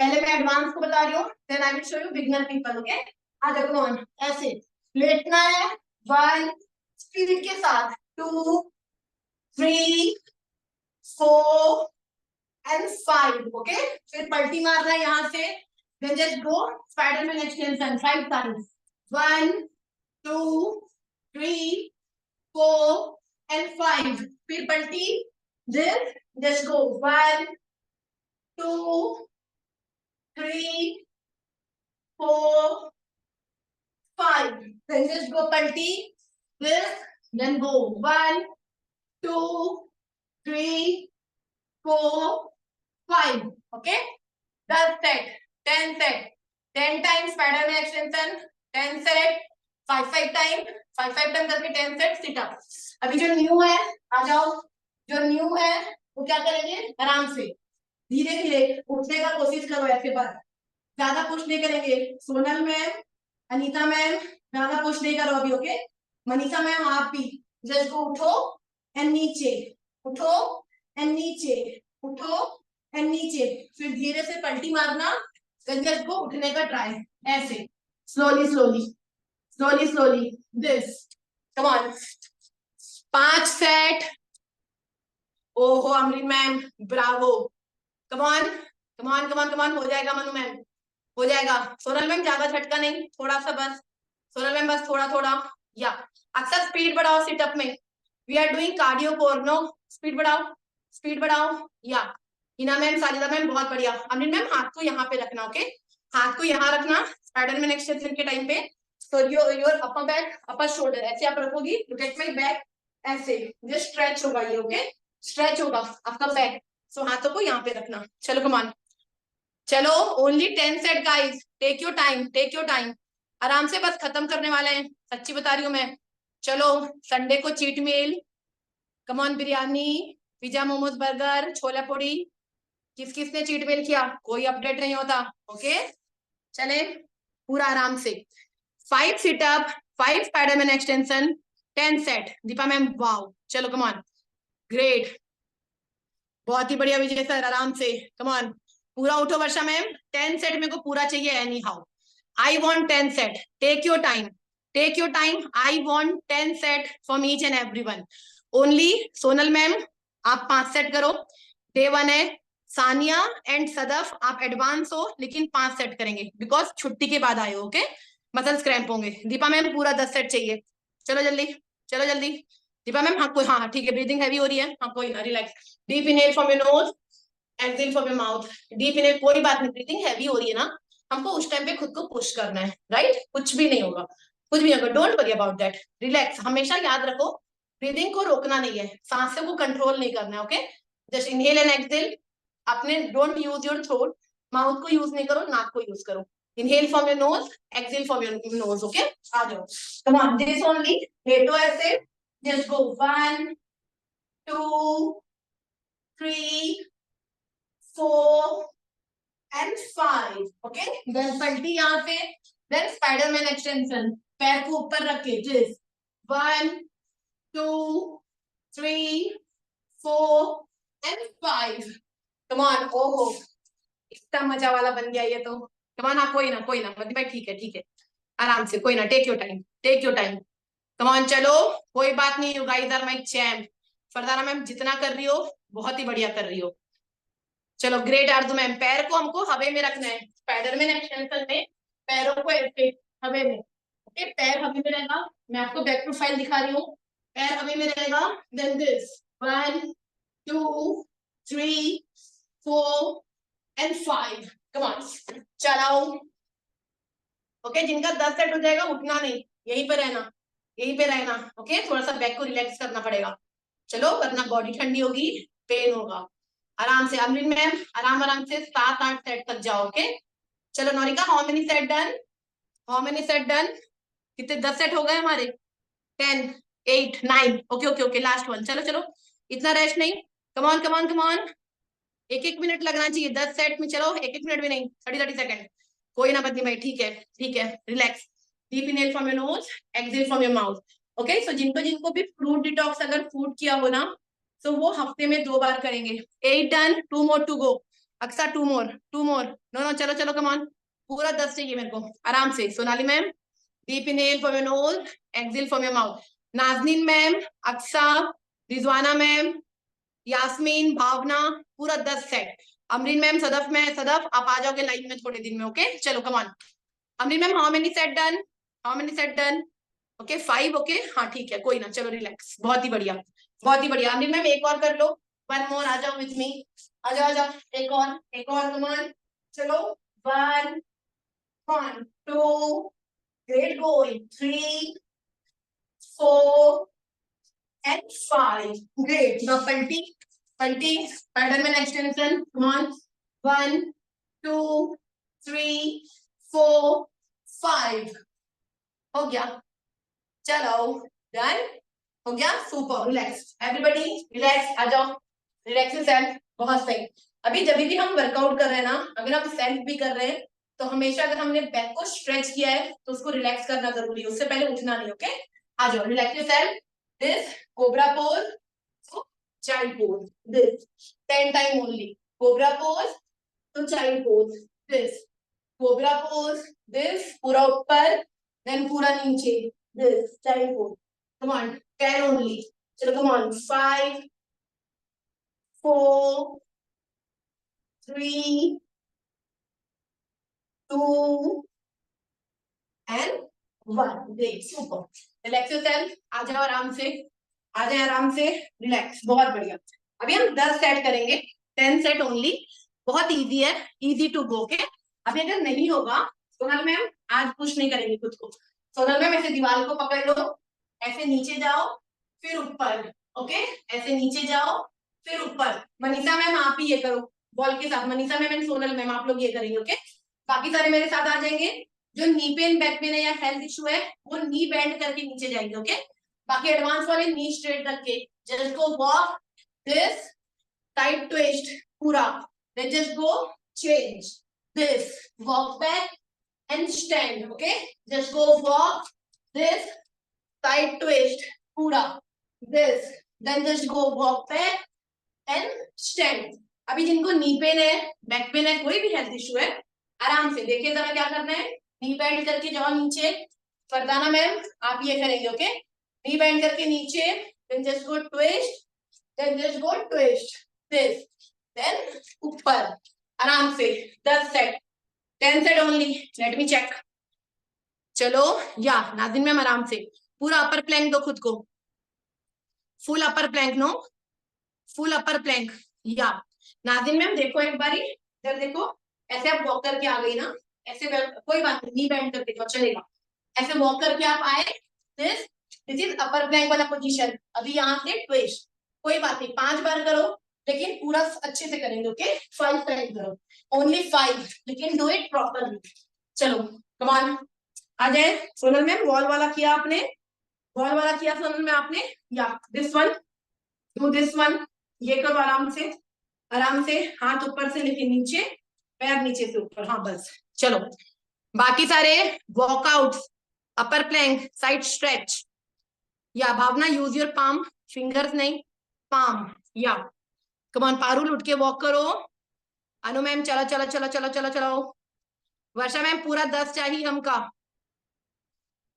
पहले मैं एडवांस को बता रही हूँ then I will show you beginner people okay आ जाओ ऑन ऐसे लेटना है 1 स्पीड के साथ 2 3 4 and 5 ओके फिर पलटी मारना है यहाँ से then just go Spiderman extension 5 times 1 2 3 4 and 5 फिर पलटी this just go 1 2 3 4 5 then just go पलटी this then go 1 2 3 4 5 okay 10 set 10 set 10 times Spiderman extension 10 set 5 time 5 time करके 10 set sit up अभी जो न्यू है आ जाओ जो न्यू है वो क्या करेंगे आराम से धीरे धीरे उठने का कोशिश करो ऐसे बार ज्यादा पुश नहीं करेंगे सोनल मैम अनीता मैम ज्यादा पुश नहीं करो अभी ओके मनीषा मैम आप भी जस्ट को उठो एंड नीचे उठो एंड नीचे उठो एंड नीचे फिर धीरे से पलटी मारना जस्ट को उठने का ट्राई ऐसे slowly slowly slowly slowly this come on 5 set ओहो Amreen ma'am bravo come on come on come on come on हो जाएगा मनु मैम हो जाएगा सोनल मैम ज्यादा झटका नहीं थोड़ा सा बस सोनल मैम बस थोड़ा थोड़ा या अक्सर स्पीड बढ़ाओ सिटअप में we are doing cardio core no speed बढ़ाओ yeah Hina ma'am Sajida ma'am बहुत बढ़िया अमरीन मैम हाथ को यहाँ पे रखना ओके हाथ को यहाँ रखना स्पाइडरमैन एक्सटेंशन के टाइम पे So your upper back, upper shoulder, ऐसे आप रखोगी, look at my back, ऐसे ये स्ट्रेच होगा ये, ओके स्ट्रेच होगा आपका बैक। सो हाथों को यहाँ पे रखना। चलो कमान, चलो only 10 set guys, take your time, take your time, आराम से बस खत्म करने वाले हैं, सच्ची बता रही हूँ मैं। चलो संडे को चीट मील, कमान बिरयानी, पिज्जा, मोमोज, बर्गर, छोला पूड़ी, किस किसने चीट मील किया, कोई अपडेट नहीं होता, ओके चले पूरा आराम से। 5 sit up, 5 spiderman extension, 10 set. Deepa ma'am wow, चलो कमान, ग्रेट, बहुत ही बढ़िया विजय सर, आराम से कमान, पूरा उठो वर्षा मैम, 10 सेट मेरे को पूरा चाहिए anyhow, I want 10 set, take your time, take your time, I want 10 set from each and everyone only. Sonal ma'am आप 5 सेट करो, डे 1 है। सानिया एंड सदफ आप एडवांस हो लेकिन 5 सेट करेंगे बिकॉज छुट्टी के बाद आए हो, ओके मसल्स क्रैम्प होंगे। दीपा मैम पूरा 10 सेट चाहिए, चलो जल्दी, चलो जल्दी। दीपा मैम हाँ कोई, हाँ ठीक है, ब्रीदिंग हैवी हो रही है, हाँ कोई ना, relax, deep inhale from your nose, exhale from your mouth, deep inhale, कोई बात नहीं, ब्रीदिंग हैवी हो रही है ना, हमको उस टाइम पे खुद को पुश करना है, राइट, कुछ भी नहीं होगा, कुछ भी नहीं होगा, don't worry about that, relax, हमेशा याद रखो ब्रीदिंग को रोकना नहीं है, सांसों को कंट्रोल नहीं करना है, okay just inhale and exhale, अपने don't use your throat, mouth को यूज नहीं करो, नाक को यूज करो, inhale from your nose, exhale from your nose, okay आ जाओ, कम ऑन दिस ओनली, लेटो ऐसे, just go 1 2 3 4 and 5, okay then पलटी यहाँ पे, then स्पाइडरमैन एक्सटेंशन, पैर को ऊपर रख के जिस 1 2 3 4 and 5, come on, ओहो इतना मजा वाला बन गया ये तो, come on, हाँ कोई ना मत भाई, ठीक है आराम से, कोई ना, take your time, take your time, come on चलो, कोई बात नहीं, you guys are my champ, Fardana ma'am जितना कर रही हो बहुत ही बढ़िया कर रही हो, चलो ग्रेट आरजू मैम, पैर को हमको हवे में रखना है, स्पाइडरमैन एक्सटेंशन में पैरों को ऐसे हवे में, ओके पैर हवे में रहेगा, मैं आपको बैक प्रोफाइल दिखा रही हूँ, पैर हवे में रहेगा, then this 1 2 3 4 and 5, come on चलाओ, ओके जिनका 10 सेट हो जाएगा उठना नहीं, यहीं पे रहना, यहीं पे रहना, ओके थोड़ा सा बैक को रिलैक्स करना पड़ेगा, चलो वरना बॉडी ठंडी होगी, पेन होगा, आराम से अमरीन मैम, आराम आराम से 7-8 सेट तक जाओ, ओके चलो Naurika, how many set done, how many set done, कितने 10 सेट हो गए हमारे, 10 8 9, ओके लास्ट वन, चलो चलो इतना रेस्ट नहीं, कम ऑन, एक मिनट लगना चाहिए 10 सेट में, चलो एक मिनट भी नहीं, 30 सेकंड, कोई ना बदली भाई, ठीक है relax, deep inhale from your nose, exhale from your mouth, okay so जिनको भी फ्रूट डिटॉक्स अगर फूड किया हो ना, तो वो हफ्ते में 2 बार करेंगे, 8 done, 2 more to go, Aqsa 2 more, no चलो कम ऑन, पूरा 10 चाहिए मेरे को, आराम से, Sonali ma'am deep inhale from your nose, exhale from your mouth, Nazneen ma'am, Aksa, Rizwana ma'am, Yasmin, Bhavna, पूरा 10 सेट, अमरीन मैम, सदफ आप आ जाओगे लाइव में थोड़े दिन में, ओके चलो come on, Amreen ma'am how many set done, how many set done, okay 5, okay हाँ ठीक है, कोई ना, चलो रिलैक्स, बहुत ही बढ़िया, बहुत ही बढ़िया, अमरीन मैम एक और कर लो, 1 मोर, आ जाओ विथ मी, आ जाओ, एक और कम ऑन, चलो 1 1 2 great going, 3 4 and 5, great, now पलटी स्पाइडरमैन एक्सटेंशन, come on 1 2 3 4 5, हो गया, चलो डन, हो गया, सुपर, रिलैक्स एवरीबॉडी, रिलैक्स, आ जाओ, रिलैक्स सेल्फ, बहुत सही। अभी जब भी हम वर्कआउट कर रहे हैं ना, अगर आप सेल्फ भी कर रहे हैं तो हमेशा अगर हमने बैक को स्ट्रेच किया है तो उसको रिलैक्स करना जरूरी है, उससे पहले उठना नहीं, ओके आ जाओ, relax self, this cobra pose, child pose, this 10 time only, cobra pose to child pose, this cobra pose, this पूरा ऊपर, then पूरा नीचे, this child pose, come on 10 only, चलो come on 5 4 3 2 and 1, great, super, relax yourself, आ जाओ आराम से, आ जाए आराम से, रिलैक्स, बहुत बढ़िया, अभी हम 10 सेट करेंगे, 10 सेट ओनली, बहुत इजी है, इजी टू गो, के अभी अगर नहीं होगा तो मैम आज पुश नहीं करेंगे खुद को, सोनल मैम ऐसे दीवार को पकड़ लो, ऐसे नीचे जाओ फिर ऊपर, ओके, ऐसे नीचे जाओ फिर ऊपर। मनीषा मैम आप ही ये करो बॉल के साथ, Manisha ma'am and Sonal ma'am आप लोग ये करेंगे, ओके। बाकी सारे मेरे साथ आ जाएंगे। जो नी पेन बैक पेन है या हेल्थ इशू है वो नी बेंड करके नीचे जाएंगे, ओके। बाकी एडवांस वाले नी स्ट्रेट रख के just go walk this, tight twist पूरा, then just go change this, walk back and stand, okay, just go walk this, side twist पूरा this, then just go walk back and stand। अभी जिनको knee pain है, back pen है, कोई भी health issue है, आराम से देखिए जरा क्या करना है। नी बेंड करके जाओ नीचे, फरदाना मैम आप ये करेंगे, ओके। नी बेंड करके नीचे, then just go twist, then just go twist this, then ऊपर आराम से 10 set, 10 set only, let me check. चलो या नाज़िन मैम आराम से पूरा अपर प्लैंक दो खुद को, फुल अपर प्लैंक, नो फुल अपर प्लैंक। या नाज़िन मैम देखो एक बारी, इधर देखो, ऐसे आप वॉक करके आ गई ना, ऐसे कोई बात नहीं, नी बेंड करके जाओ चलेगा, ऐसे वॉक करके आप आए, this this is upper plank वाला पोजीशन। अभी यहाँ से ट्विस्ट, कोई बात नहीं 5 बार करो लेकिन पूरा अच्छे से करेंगे, ओके। 5 टाइम करो, ओनली 5, लेकिन डू इट प्रॉपरली। चलो कम ऑन, आ जाए। सोनल मैम वॉल वाला किया आपने, वॉल वाला किया सोनल मैम आपने, या this one, do this one, ये करो आराम से, आराम से हाथ ऊपर से लेके नीचे, पैर नीचे से ऊपर, हाँ बस। चलो बाकी सारे वॉकआउट, अपर प्लैंक, साइड स्ट्रेच। या भावना यूज योर पाम, फिंगर्स नहीं, पाम। या कम ऑन पारुल उठ के वॉक करो। अनु मैम चलो चलो चलो चलो चलो चलो। वर्षा मैम पूरा 10 चाहिए हमका।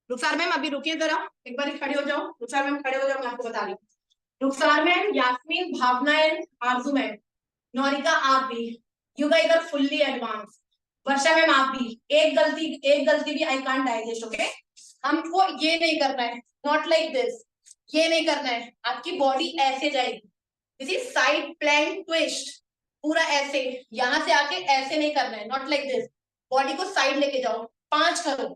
रुखसार मैम अभी रुकिए जरा, एक बार खड़े हो जाओ, रुखसार मैम खड़े हो जाओ, मैं आपको बता रही हूँ। Rukhsar ma'am, Yasmin, Bhavna and Arzoo ma'am, Naurika आप भी, you guys are fully advance. Varsha ma'am आप भी, एक गलती भी आई कांट डाइजेस्ट, ओके। हमको ये नहीं करना है, नॉट लाइक दिस, ये नहीं करना है, आपकी बॉडी ऐसे जाएगी, this is side plank twist, पूरा ऐसे, यहां से आके ऐसे नहीं करना है, नॉट लाइक दिस, बॉडी को साइड लेके जाओ। 5 करो,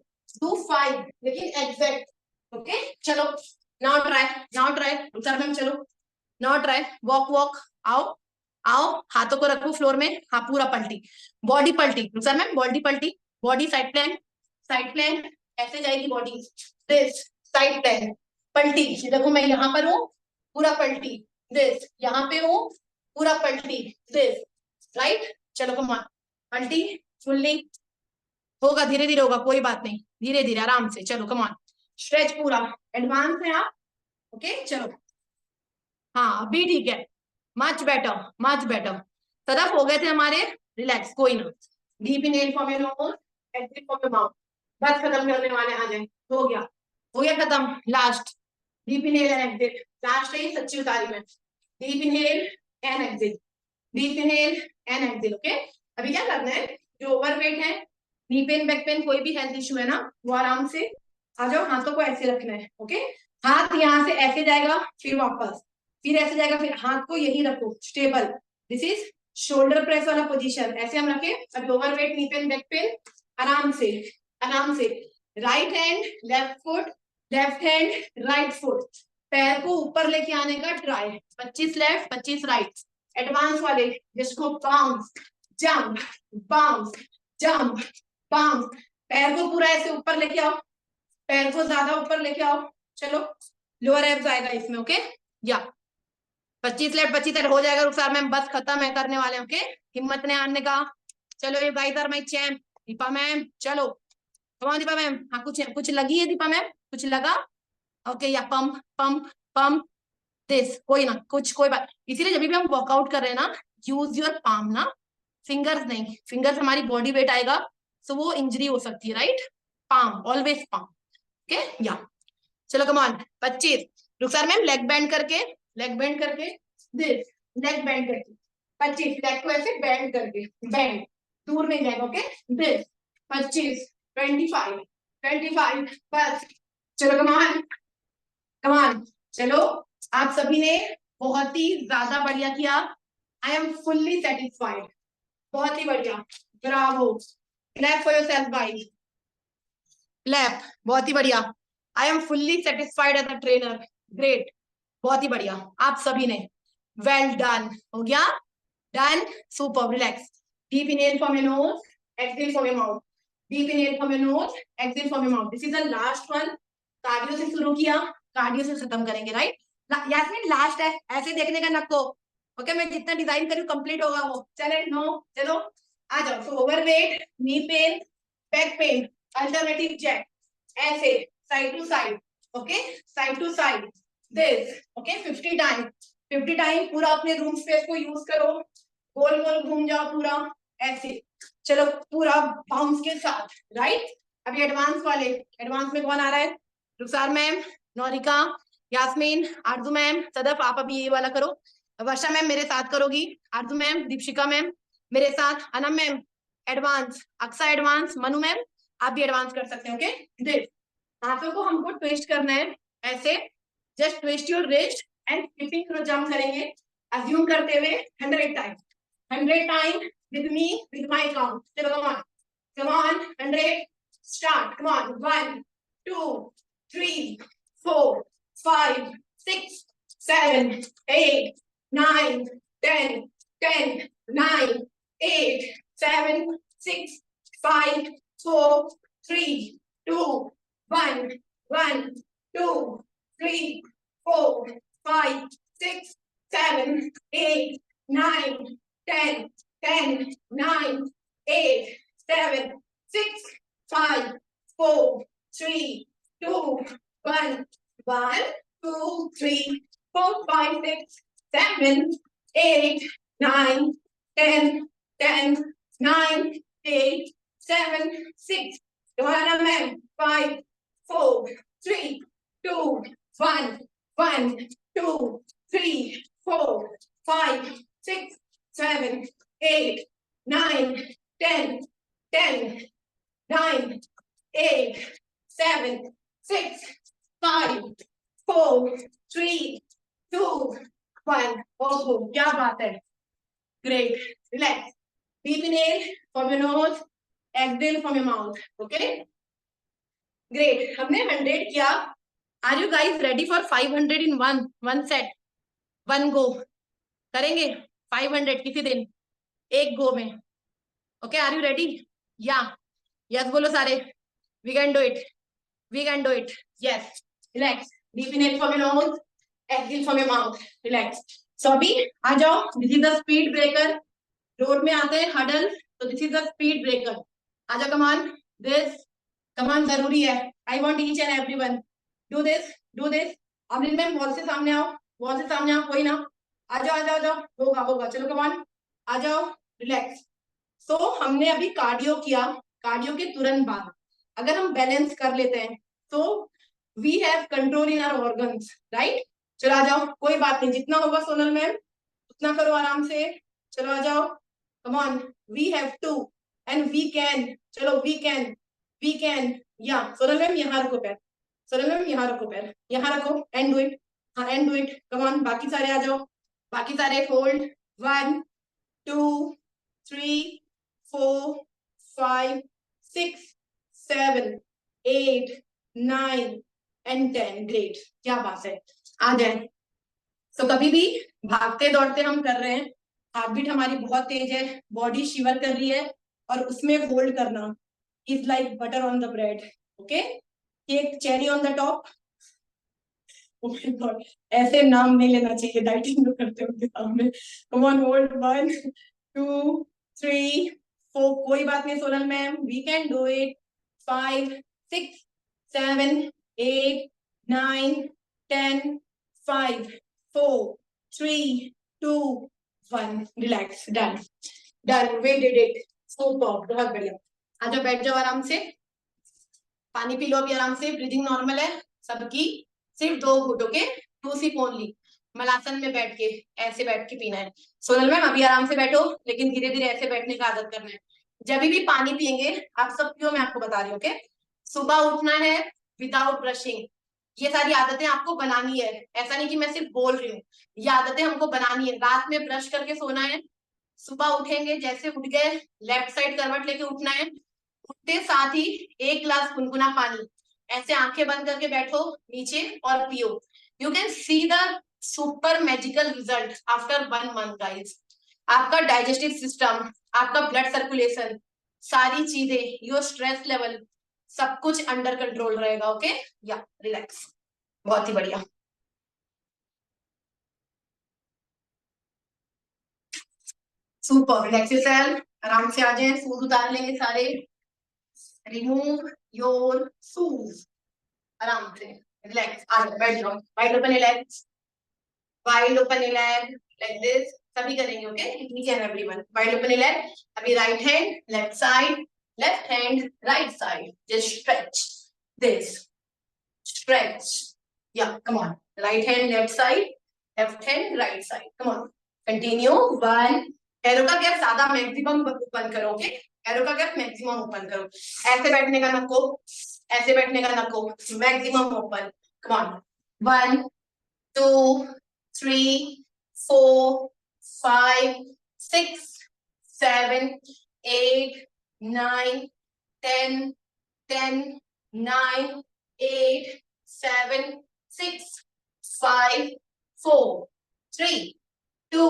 डू 5 लेकिन एग्जैक्ट, ओके। चलो now try, now try, sir ma'am चलो, नाउ ट्राई, वॉक वॉक, आओ आओ, हाथों को रखो फ्लोर में, हाँ पूरा पलटी, बॉडी पलटी, सर मैम बॉडी पलटी, body side plank, side plank, ऐसे जाएगी बॉडी, दिस साइड प्लैंक, पलटी, देखो मैं यहाँ पर हूँ, पूरा पलटी, दिस यहाँ पे हूँ, पूरा पलटी, दिस, राइट। चलो कम ऑन, पलटी फुल्ली, होगा धीरे धीरे होगा, कोई बात नहीं, धीरे धीरे आराम से। चलो कम ऑन, स्ट्रेच पूरा, एडवांस है आप, ओके। चलो हाँ अभी ठीक है, मच बेटर, मच बेटर। तरफ हो गए थे हमारे, रिलैक्स, कोई ना, deep inhale for your nose, exhale for your mouth, बस खत्म करने वाले, आ जाए, हो गया, हो गया खत्म, last, deep inhale and exhale, last है सच्ची उतारी में, deep inhale and exhale, deep inhale and exhale, okay. अभी क्या करना है, जो ओवरवेट है, नी पेन बैक पेन कोई भी हेल्थ इशू है ना, वो आराम से आ जाओ, हाथों को ऐसे रखना है, ओके। हाथ यहाँ से ऐसे जाएगा, फिर वापस, फिर ऐसे जाएगा, फिर हाथ को यही रखो stable, this is shoulder press वाला पोजीशन, ऐसे हम रखे। अब overweight knee pain back pen, आराम से, आराम से, right hand left foot, left hand right foot, पैर को ऊपर लेके आने का ट्राई, 25 लेफ्ट 25 राइट, एडवांस वाले, जिसको bounce jump, bounce jump, bounce, पैर को पूरा ऐसे ऊपर लेके आओ, पैर को ज्यादा ऊपर लेके आओ, चलो लोअर एब्स आएगा इसमें, ओके। या 25 लेफ्ट 25 राइट हो जाएगा रुखसार मैम, बस खत्म है, करने वाले, ओके। हिम्मत ने आने का, चलो ये guys are my champ, Deepa ma'am चलो, कम ऑन दीपा मैम, हाँ कुछ कुछ लगी है दीपा मैम, कुछ लगा, ओके। या पंप पंप पंप दिस, कोई ना कुछ, कोई बात, इसीलिए जब भी हम वर्कआउट कर रहे हैं ना, यूज योर पाम ना, फिंगर्स नहीं, फिंगर्स हमारी बॉडी वेट आएगा, सो वो इंजरी हो सकती है, right. Palm, always palm, okay. Yeah चलो come on, 25, Rukhsar ma'am leg bend करके, लेग बेंड करके, दिस, लेग बेंड करके, 25, लेग को ऐसे बेंड करके, बेंड, दूर नहीं जाएगा, ओके। दिस 25, 25, 25, बस। चलो कम ऑन, कम ऑन, चलो आप सभी ने बहुत ही ज्यादा बढ़िया किया, आई एम फुल्ली सेटिस्फाइड, बहुत ही बढ़िया, bravo, clap for yourself guys, clap, बहुत ही बढ़िया। I am fully satisfied as a trainer, great, बहुत ही बढ़िया आप सभी ने, वेल डन, हो गया, done, super, relax, deep inhale from your nose, exhale from your mouth, deep inhale from your nose, exhale from your mouth, this is the last one. Cardio से शुरू किया, कार्डियो से खत्म करेंगे, राइट? यास्मीन लास्ट है, ऐसे देखने का नको, ओके? मैं जितना डिजाइन करूँ कंप्लीट होगा वो, चले नो, चलो आ जाओ। So overweight, knee pain, back pain, alternative jack, ऐसे side to side, okay, side to side, this, okay, 50 time, 50 time पूरा अपने रूम स्पेस को यूज करो, गोल गोल घूम जाओ पूरा, ऐसे चलो पूरा बाउंस के साथ, राइट? अभी एडवांस वाले, एडवांस में कौन आ रहा है? रुखसार मैम, नौरिका, यास्मीन, आरजू मैम, सदफ, आप अभी ये वाला करो, वर्षा मैम मेरे साथ करोगी, आरजू मैम, दीपशिका मैम मेरे साथ, Anam ma'am advance, Aqsa advance, Manu ma'am आप भी एडवांस कर सकते हैं, ओके? देख, हाथों को हमको ट्विस्ट करना है ऐसे, just twist your wrist and flipping jump करेंगे, अज्यूम करते हुए 100 time, 100 time with me, with my count. So come on, 100, start, come on, 1, 2, 3, 4, 5, 6, 7, 8, 9, 10, 10, 9, 8, 7, 6, 5, 4, 3, 2, 1, 1, 2, 3, 4, 5, 6, 7, 8, 9, 10, 10, 9, 8, 7, 6, 5, 4, 3, 2, 1, 1, 2, 3, 4, 5, 6, 7, 8, 9, 10, 10, 9, 8, 7, 6, 5, 4, 3, 2, 1, 1, 2, 3, 4, 5, 6, 7, 8, 9, 10, 10, 9, 8, 7, 6, 5, 4, 3, 2, 1. ओहो, क्या बात है, great, relax, deep inhale from your nose, exhale from your mouth, okay? Great, हमने 100 किया। Are you guys ready for 500 in one set, one go? करेंगे 500 किसी दिन, एक गो में, ओके? Are you ready? या यस बोलो सारे, we can do it, we can do it, yes, relax, deep inhale from your nose, exhale from your mouth, relax. So अभी आ जाओ, this is the speed breaker, road में आते हैं huddle, तो this is the speed breaker, आ जाओ, come on, this, come on, जरूरी है, I want each and everyone do this, do this. अब में वॉल से सामने आओ, वॉल से सामने आओ, कोई ना, आ जाओ, आ जाओ, आ जाओ, होगा होगा, चलो कमान, आ जाओ, रिलैक्स। सो हमने अभी कार्डियो किया, कार्डियो के तुरंत बाद अगर हम बैलेंस कर लेते हैं तो we have control in our organs, right? चलो आ जाओ, कोई बात नहीं, जितना होगा सोनल मैम उतना करो आराम से, चलो आ जाओ, come on, we have to and we can, चलो वी कैन, वी कैन, या सोनल मैम यहाँ रखो पैर, सोनल मैम यहाँ रखो पैर, यहाँ रखो, एंड डू इट, हाँ and do it, come on, बाकी सारे आ जाओ, बाकी सारे होल्ड, 1, 2, 3, 4, 5, 6, 7, 8, 9 एंड 10, ग्रेट, क्या बात है, आ जाए। तो कभी भी भागते दौड़ते हम कर रहे हैं, हार्ट बीट हमारी बहुत तेज है, बॉडी शिवर कर रही है, और उसमें होल्ड करना is like butter on the bread, okay? Cake cherry on the top, ऐसे नाम नहीं लेना चाहिए डाइटिंग में करते उनके सामने। कम ऑन, होल्ड, 1, 2, 3, 4, कोई बात नहीं Sonal ma'am, we can do it, 5, 6, 7, 8, 9, 10, 5, 4, 3, 2, 1, relax, done, done, we did it, super, बहुत बढ़िया। आ जाओ, बैठ जाओ आराम से, पानी पी लो अभी आराम से, ब्रीदिंग नॉर्मल है सबकी, सिर्फ 2 घूंट, ओके? 2 सिप ओनली, मलासन में बैठ के, ऐसे बैठ के पीना है। सोनल मैम अभी आराम से बैठो, लेकिन धीरे धीरे ऐसे बैठने का आदत करना है। जब भी पानी पियेंगे, आप सब क्यों, मैं आपको बता रही हूँ, ओके? सुबह उठना है विदाउट ब्रशिंग, ये सारी आदतें आपको बनानी है, ऐसा नहीं कि मैं सिर्फ बोल रही हूँ, ये आदतें हमको बनानी है। रात में ब्रश करके सोना है, सुबह उठेंगे, जैसे उठ गए लेफ्ट साइड करवट लेके उठना है, उठते साथ ही एक गिलास गुनगुना पानी, ऐसे आंखें बंद करके बैठो नीचे और पियो। You can see the super magical result after 1 month guys. आपका डाइजेस्टिव सिस्टम, आपका ब्लड सर्कुलेशन, सारी चीजें, योर स्ट्रेस लेवल, सब कुछ अंडर कंट्रोल रहेगा। ओके, या रिलैक्स, बहुत ही बढ़िया। सुपर, रिलैक्स योरसेल्फ, आराम से आ जाए, शूज उतार लेंगे सारे, रिमूव योर शूज, आराम से रिलैक्स, आ जाओ बैठ जाओ, wide open your legs, wide open your leg like this, सभी करेंगे। Okay, each and everyone, wide open your leg. अभी right hand left side, left hand right side, just stretch this, stretch, या come on, right hand left side, left hand right side, come on, continue. One, पैरों का gap ज्यादा maximum open करो। Okay, पैरों का gap maximum open करो, ऐसे बैठने का नको, ऐसे बैठने का नको, maximum open, come on. One, two, three, four, five, six, seven, eight, nine, ten, 9, 8, 7, 6, 5, 4, 3, 2,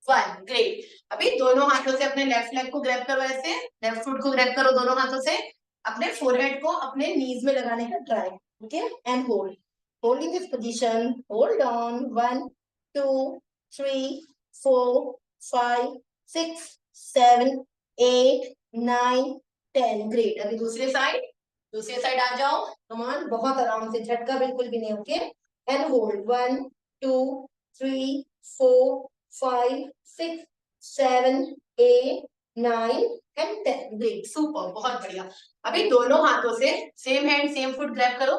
1, great. अभी दोनों हाथों से अपने लेफ्ट लेग को ग्रैब करो, ऐसे लेफ्ट फुट को ग्रैब करो दोनों हाथों से, अपने फोरहेड को अपने नीज में लगाने का try. Okay, and hold, holding this position, hold on, 1, 2, 3, 4, 5, 6, 7, 8, 9, 10, great. अभी दूसरे साइड, दूसरे साइड आ जाओ, कम ऑन, बहुत आराम से, झटका बिल्कुल भी नहीं। Okay, and hold, 1, 2, 3, 4, 5, 6, 7, 8, 9 and 10, great, super, बहुत बढ़िया। अभी दोनों हाथों से same hand same foot grab करो,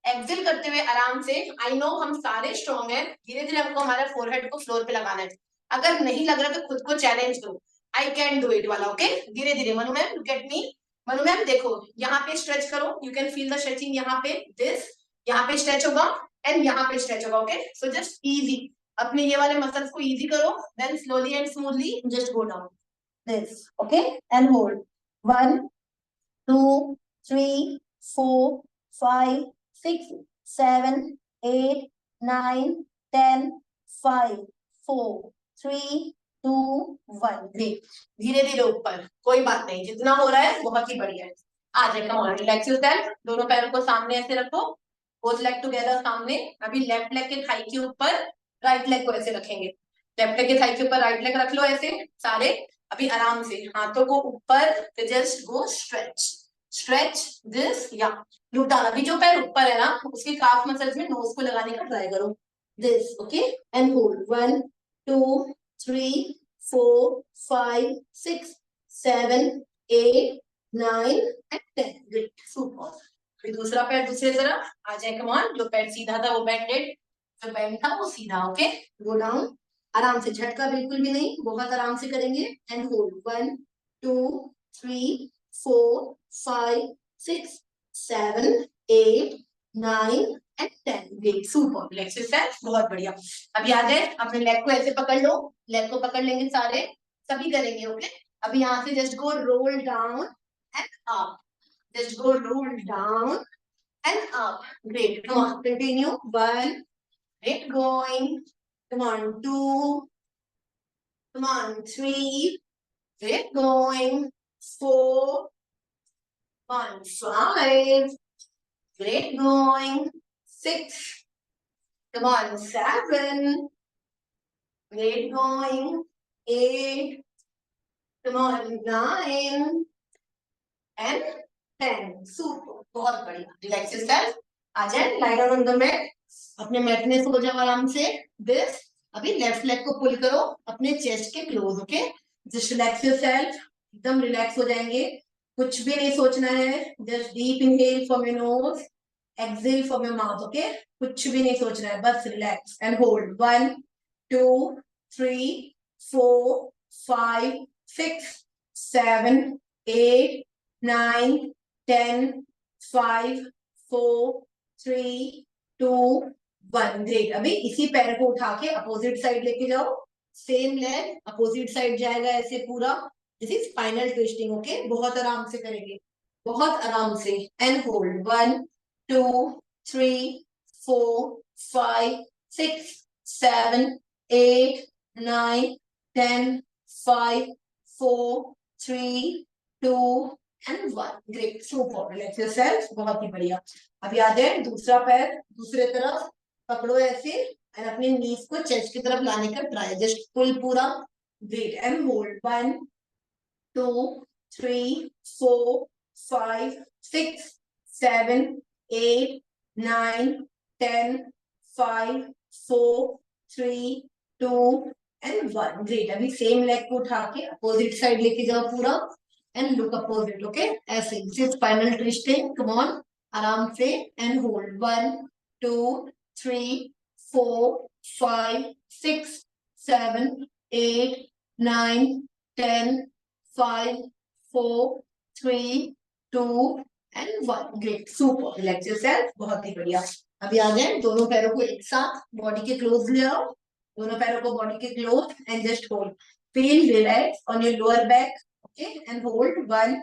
एक्सेल करते हुए आराम से। आई नो हम सारे स्ट्रॉन्ग हैं, धीरे धीरे हमको हमारा फोरहेड को फ्लोर पे लगाना है। अगर नहीं लग रहा तो खुद को चैलेंज दो, आई कैन डू इट वाला। ओके, धीरे धीरे। Manu ma'am look at me, Manu ma'am देखो, यहाँ पे स्ट्रेच करो, you can feel the stretching, यहाँ पे दिस, यहाँ पे स्ट्रेच होगा एंड यहाँ पे स्ट्रेच होगा। ओके, सो जस्ट इजी, अपने ये वाले मसल्स को इजी करो, then slowly and smoothly just go down this. Okay, and hold, 1, 2, 3, 4, 5, 6, 7, 8, 9, 10, 5, 4, 3, 2, 1, great. धीरे धीरे ऊपर, कोई बात नहीं, जितना हो रहा है बहुत ही बढ़िया है। आ जाए, कम ऑन, रिलैक्स योरसेल्फ, दोनों पैरों को सामने ऐसे रखो, बोथ लेग टुगेदर सामने। अभी लेफ्ट लेग के थाई के ऊपर राइट लेग को ऐसे रखेंगे, लेफ्ट लेग के थाई के ऊपर राइट लेग रख लो ऐसे सारे। अभी आराम से हाथों को ऊपर, just go stretch, stretch this, या लुटाना। अभी जो पैर ऊपर है ना, उसके काफ मसल्स में नोज को लगाने का ट्राई करो, this. Okay, and hold, 1, 2, 3, 4, 5, 6, 7, 8, 9 and 10, great, super. फिर दूसरा पैर दूसरी तरफ आ जाए, कम ऑन, जो पैर सीधा था वो बेंडेड, जो बेंड था वो सीधा। ओके, गो डाउन, आराम से, झटका बिल्कुल भी नहीं, बहुत आराम से करेंगे, and hold, 1, 2, 3, 4, 5, 6, 7, 8, 9 and 10, great, super, relax yourself, बहुत बढ़िया। अभी आ जाए, अपने लेग को ऐसे पकड़ लो, लेग को पकड़ लेंगे सारे, सभी करेंगे। ओके, अभी यहाँ से just go roll down and up, just go roll down and up, great, come on, continue, 1, great, going, come on, 2, come on, 3, great, going, 4, 1, 5, great, going, 6, come on, 7, great, going, 8, come on, 9 and 10, super, बहुत बढ़िया, relax yourself, आ जाए, lie down on the mat, अपने mat में सो जाओ आराम से, this. अभी left leg को पुल करो अपने चेस्ट के close. Okay, just relax yourself, एकदम रिलैक्स हो जाएंगे, कुछ भी नहीं सोचना है, just deep inhale from your nose, exhale from your mouth. Okay, कुछ भी नहीं सोचना है, बस रिलैक्स एंड होल्ड, 1, 2, 3, 4, 5, 6, 7, 8, 9, 10, 5, 4, 3, 2, 1, ग्रेट। अभी इसी पैर को उठा के अपोजिट साइड लेके जाओ, सेम लेग अपोजिट साइड जाएगा ऐसे पूरा, this is spinal twisting. Okay, बहुत आराम से करेंगे, बहुत आराम से। And hold 1 2 3 4 5 6 7 8 9 10 5 4 3 2 and 1। Great, super, relax yourself, बहुत ही बढ़िया। अभी आ जाए दूसरा पैर दूसरे तरफ, पकड़ो ऐसे एंड अपने नीज को चेस्ट की तरफ लाने का ट्राई, जस्ट पुल पूरा। Great, and hold 1 2 3 4 5 6 7 8 9 10 5 4 3 2 and 1। Great, अभी सेम लेग को उठा के अपोजिट साइड लेके जाओ पूरा एंड लुक अपोजिट। ओके, ऐसे, this is spinal twisting. Come on, आराम से। And hold 1 2 3 4 5 6 7 8 9 10 5 4 3 2 and 1। Great, super, relax yourself, बहुत ही बढ़िया। अभी आ जाए दोनों पैरों को एक साथ बॉडी के क्लोज ले आओ, दोनों पैरों को बॉडी के close and just hold. Feel relax on your lower back. Okay, and hold 1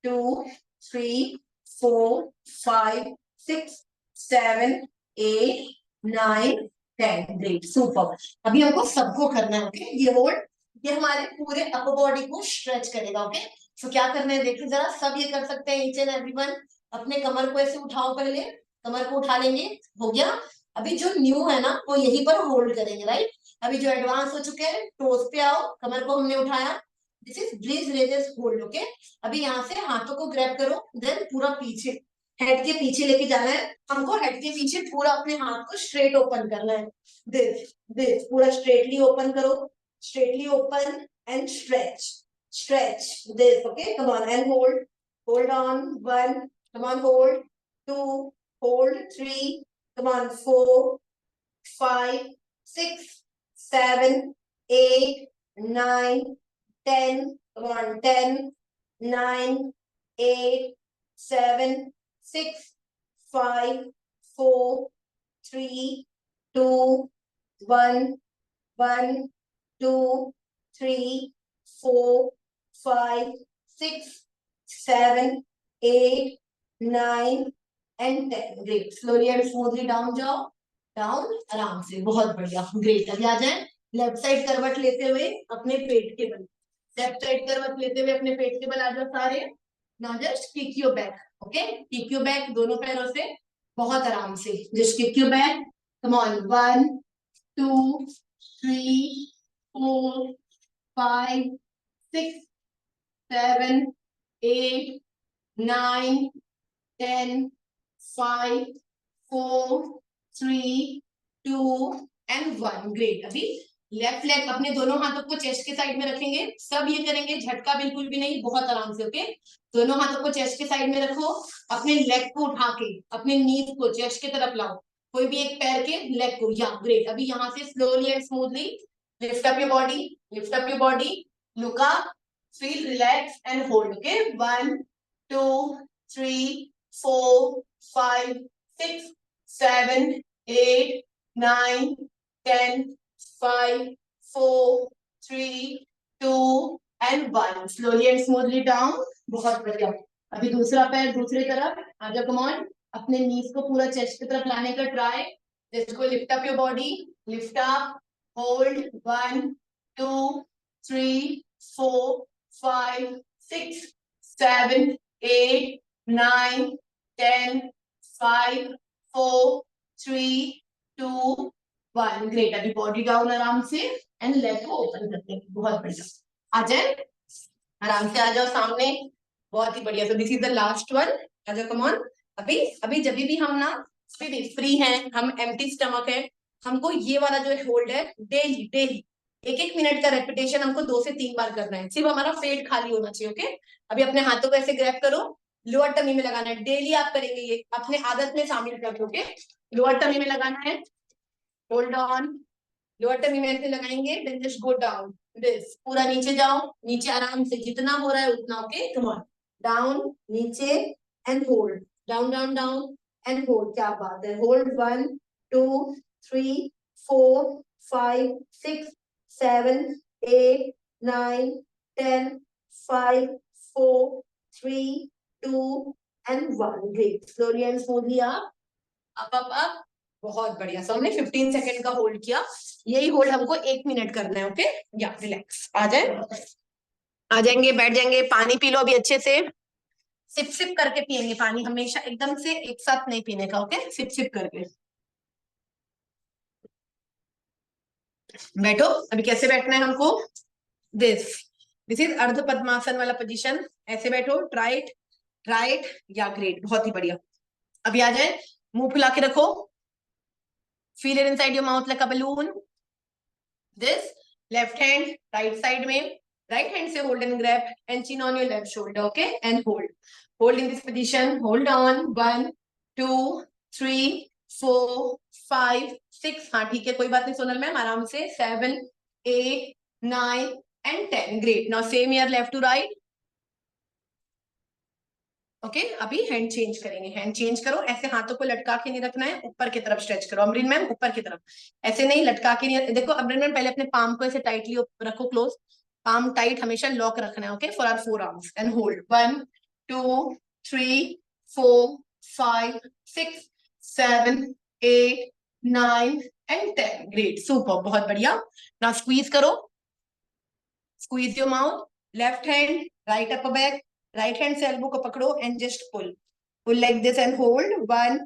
2 3 4 5 6 7 8 9 10। Great, super. अभी हमको सबको करना है। ओके, ये होल्ड, ये हमारे पूरे अपर बॉडी को स्ट्रेच करेगा। ओके, तो क्या करना है देखिए जरा, सब ये कर सकते हैं, ईच एंड एवरीवन। अपने कमर को ऐसे उठाओ, पहले कमर को उठा लेंगे, हो गया। अभी जो न्यू है ना वो यहीं पर होल्ड करेंगे, राइट। अभी जो एडवांस हो चुके हैं, टोस पे आओ, कमर को हमने उठाया, this is bridge raises hold. Okay, अभी यहाँ से हाथों को ग्रैब करो, देन पूरा पीछे, हेड के पीछे लेके जाना है हमको। हेड के पीछे पूरा अपने हाथ को स्ट्रेट ओपन करना है, दिस दिस पूरा स्ट्रेटली ओपन करो, straightly open and stretch this. Okay, come on, and hold on, 1, come on, hold 2, hold 3, come on, 4 5 6 7 8 9 10, come on, 10 9 8 7 6 5 4 3 2 1 1 2 3 4 5 6 7 8 9 and 10। Great, slowly and smoothly down जाओ, down, आराम से, बहुत बढ़िया। Great, अभी आ जाए left side करवट लेते हुए अपने पेट के बल, लेफ्ट साइड करवट लेते हुए अपने पेट के बल आ जाओ सारे। Now just kick your back. Okay, kick your back दोनों पैरों से, बहुत आराम से, just kick your back. Come on, 1 2 3 4 5 6 7 8 9 10 5 4 3 2 and 1। Great, अभी लेफ्ट लेग अपने दोनों हाथों को चेस्ट के साइड में रखेंगे, सब ये करेंगे, झटका बिल्कुल भी नहीं, बहुत आराम से। ओके, दोनों हाथों को चेस्ट के साइड में रखो, अपने लेग को उठा के अपने नीज को चेस्ट की तरफ लाओ, कोई भी एक पैर के लेग को, या ग्रेट। अभी यहाँ से slowly and smoothly lift up your body, lift up your body, look up, feel relaxed and hold. Okay, 1 2 3 4 5 6 7 8 9 10 5 4 3 2 and 1। slowly and smoothly down, बहुत बढ़िया। अभी दूसरा पैर दूसरी तरफ आ जाओ, कम ऑन, अपने नीज को पूरा चेस्ट की तरफ लाने का ट्राई, चेस्ट को lift up your body, lift up, hold 1 2 3 4 5 6 7 8 9 10 5 4 3 2 1। Great, अभी बॉडी डाउन आराम से एंड लेग को ओपन करते हैं, बहुत बढ़िया। आ जाए, आराम से आ जाओ सामने, बहुत ही बढ़िया। तो this is the last one, आ जाओ, कम ऑन। अभी अभी जब भी हम ना फ्री हैं, हम एम्प्टी स्टमक है, हमको ये वाला जो होल्ड है डेली डेली 1-1 मिनट का रेपिटेशन हमको 2 से 3 बार करना है, सिर्फ हमारा पेट खाली होना चाहिए। ओके, अभी अपने हाथों को ऐसे ग्रैब करो, लोअर टमी में लगाना है, डेली आप करेंगे, ये अपने आदत में शामिल कर लो। ओके, लोअर टमी में लगाना है, होल्ड ऑन, लोअर टमी में ऐसे लगाएंगे, then just go down, this पूरा नीचे जाओ, नीचे आराम से, जितना हो रहा है उतना। ओके, कम ऑन, डाउन, नीचे and hold, down down down and hold, क्या बात है। Hold 1 2 3 4 5 6 7 8 9 10 5, 4, 3, 2 and 1. Great. Slowly and smoothly up. बहुत बढ़िया. सो हमने 15 सेकेंड का होल्ड किया. यही होल्ड हमको 1 मिनट करना है. ओके, या रिलैक्स. आ जाएंगे, बैठ जाएंगे. पानी पी लो अभी अच्छे से. सिप सिप करके पियेंगे पानी, हमेशा एकदम से एक साथ नहीं पीने का. ओके, सिप सिप करके बैठो. अभी कैसे बैठना है हमको? दिस दिस इज अर्ध पद्मासन वाला पोजीशन. ऐसे बैठो. Right right. या ग्रेट, बहुत ही बढ़िया. अभी आ जाए. मुंह फुला के रखो. Feel it inside your mouth like a balloon. This left hand right side में. राइट हैंड से hold and grab and chin on your left shoulder. Okay, and hold in this position. Hold on. 1, 2, 3, 4, 5, 6. हाँ ठीक है, कोई बात नहीं Sonal ma'am, आराम से. 7, 8, 9 and 10. Great. Now same here, left to right. Okay, अभी हैंड चेंज करेंगे. हैंड चेंज करो. ऐसे हाथों को लटका के नहीं रखना है, ऊपर की तरफ स्ट्रेच करो. अमरीन मैम ऊपर की तरफ, ऐसे नहीं लटका के नहीं. देखो अमरीन मैम, पहले अपने पाम को ऐसे टाइटली रखो. क्लोज पाम टाइट, हमेशा लॉक रखना है. Okay, for our forearms and hold. 1, 2, 3, 4, 5, 6, 7, 8, 9 and 10. Great, super, बहुत बढ़िया. नाउ स्क्वीज करो. Squeeze your mouth. Left hand right upper back. Right hand से एल्बो को पकड़ो and just pull like this and hold. 1,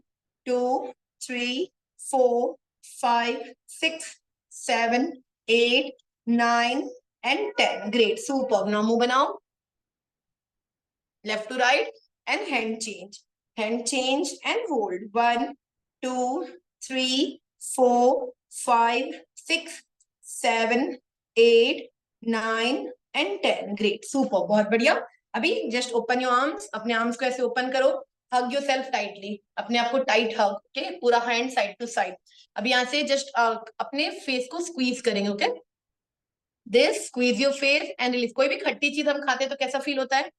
2, 3, 4, 5, 6, 7, 8, 9 and 10. Great, super. Now मुंह बनाओ. Left to right and hand change and hold. 1, 2, 3, 4, 5, 6, 7, 8, 9 and 10. Great, super, बहुत बढ़िया. अभी just open your arms. अपने arms को ऐसे ओपन करो. Hug your self tightly. अपने आप को टाइट हग. ओके, पूरा हैंड साइड टू साइड. अभी यहाँ से जस्ट अपने फेस को स्क्वीज करेंगे. Okay, this squeeze your face and release. कोई भी खट्टी चीज हम खाते हैं तो कैसा फील होता है?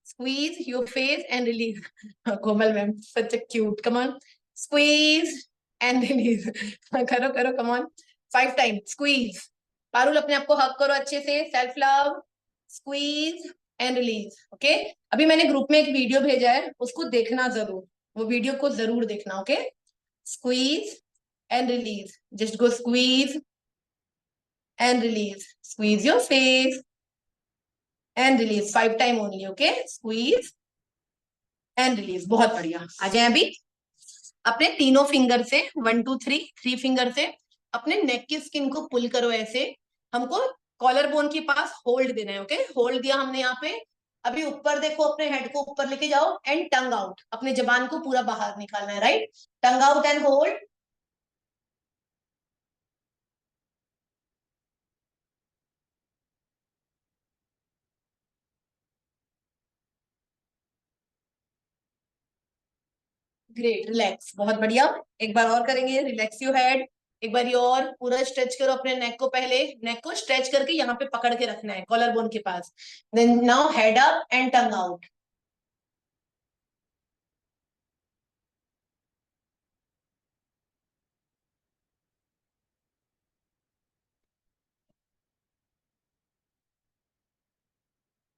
Squeeze your face and release. Komal ma'am, such a cute. Come on. Squeeze and release. करो, come on. 5 times. Squeeze. Parul अपने आप को हग करो अच्छे से. Self love. Squeeze and release. Okay? अभी मैंने ग्रुप में एक वीडियो भेजा है, उसको देखना जरूर. वो वीडियो को जरूर देखना. Okay, Squeeze and release. Just go squeeze and release. Squeeze your face and release. 5 times only. Okay, squeeze and release. बहुत बढ़िया. आ जाए अभी अपने तीनों फिंगर से 1, 2, 3 फिंगर से अपने नेक की स्किन को पुल करो. ऐसे हमको कॉलर बोन के पास होल्ड देना है. ओके, होल्ड दिया हमने यहाँ पे. अभी ऊपर देखो, अपने हेड को ऊपर लेके जाओ एंड टंग आउट. अपने जबान को पूरा बाहर निकालना है. Right, tongue out and hold. Great, relax, बहुत बढ़िया. एक बार और करेंगे. Relax your head. एक बार और पूरा स्ट्रेच करो अपने नेक को. पहले नेक को स्ट्रेच करके यहाँ पे पकड़ के रखना है कॉलर बोन के पास. Then now head up and tongue out.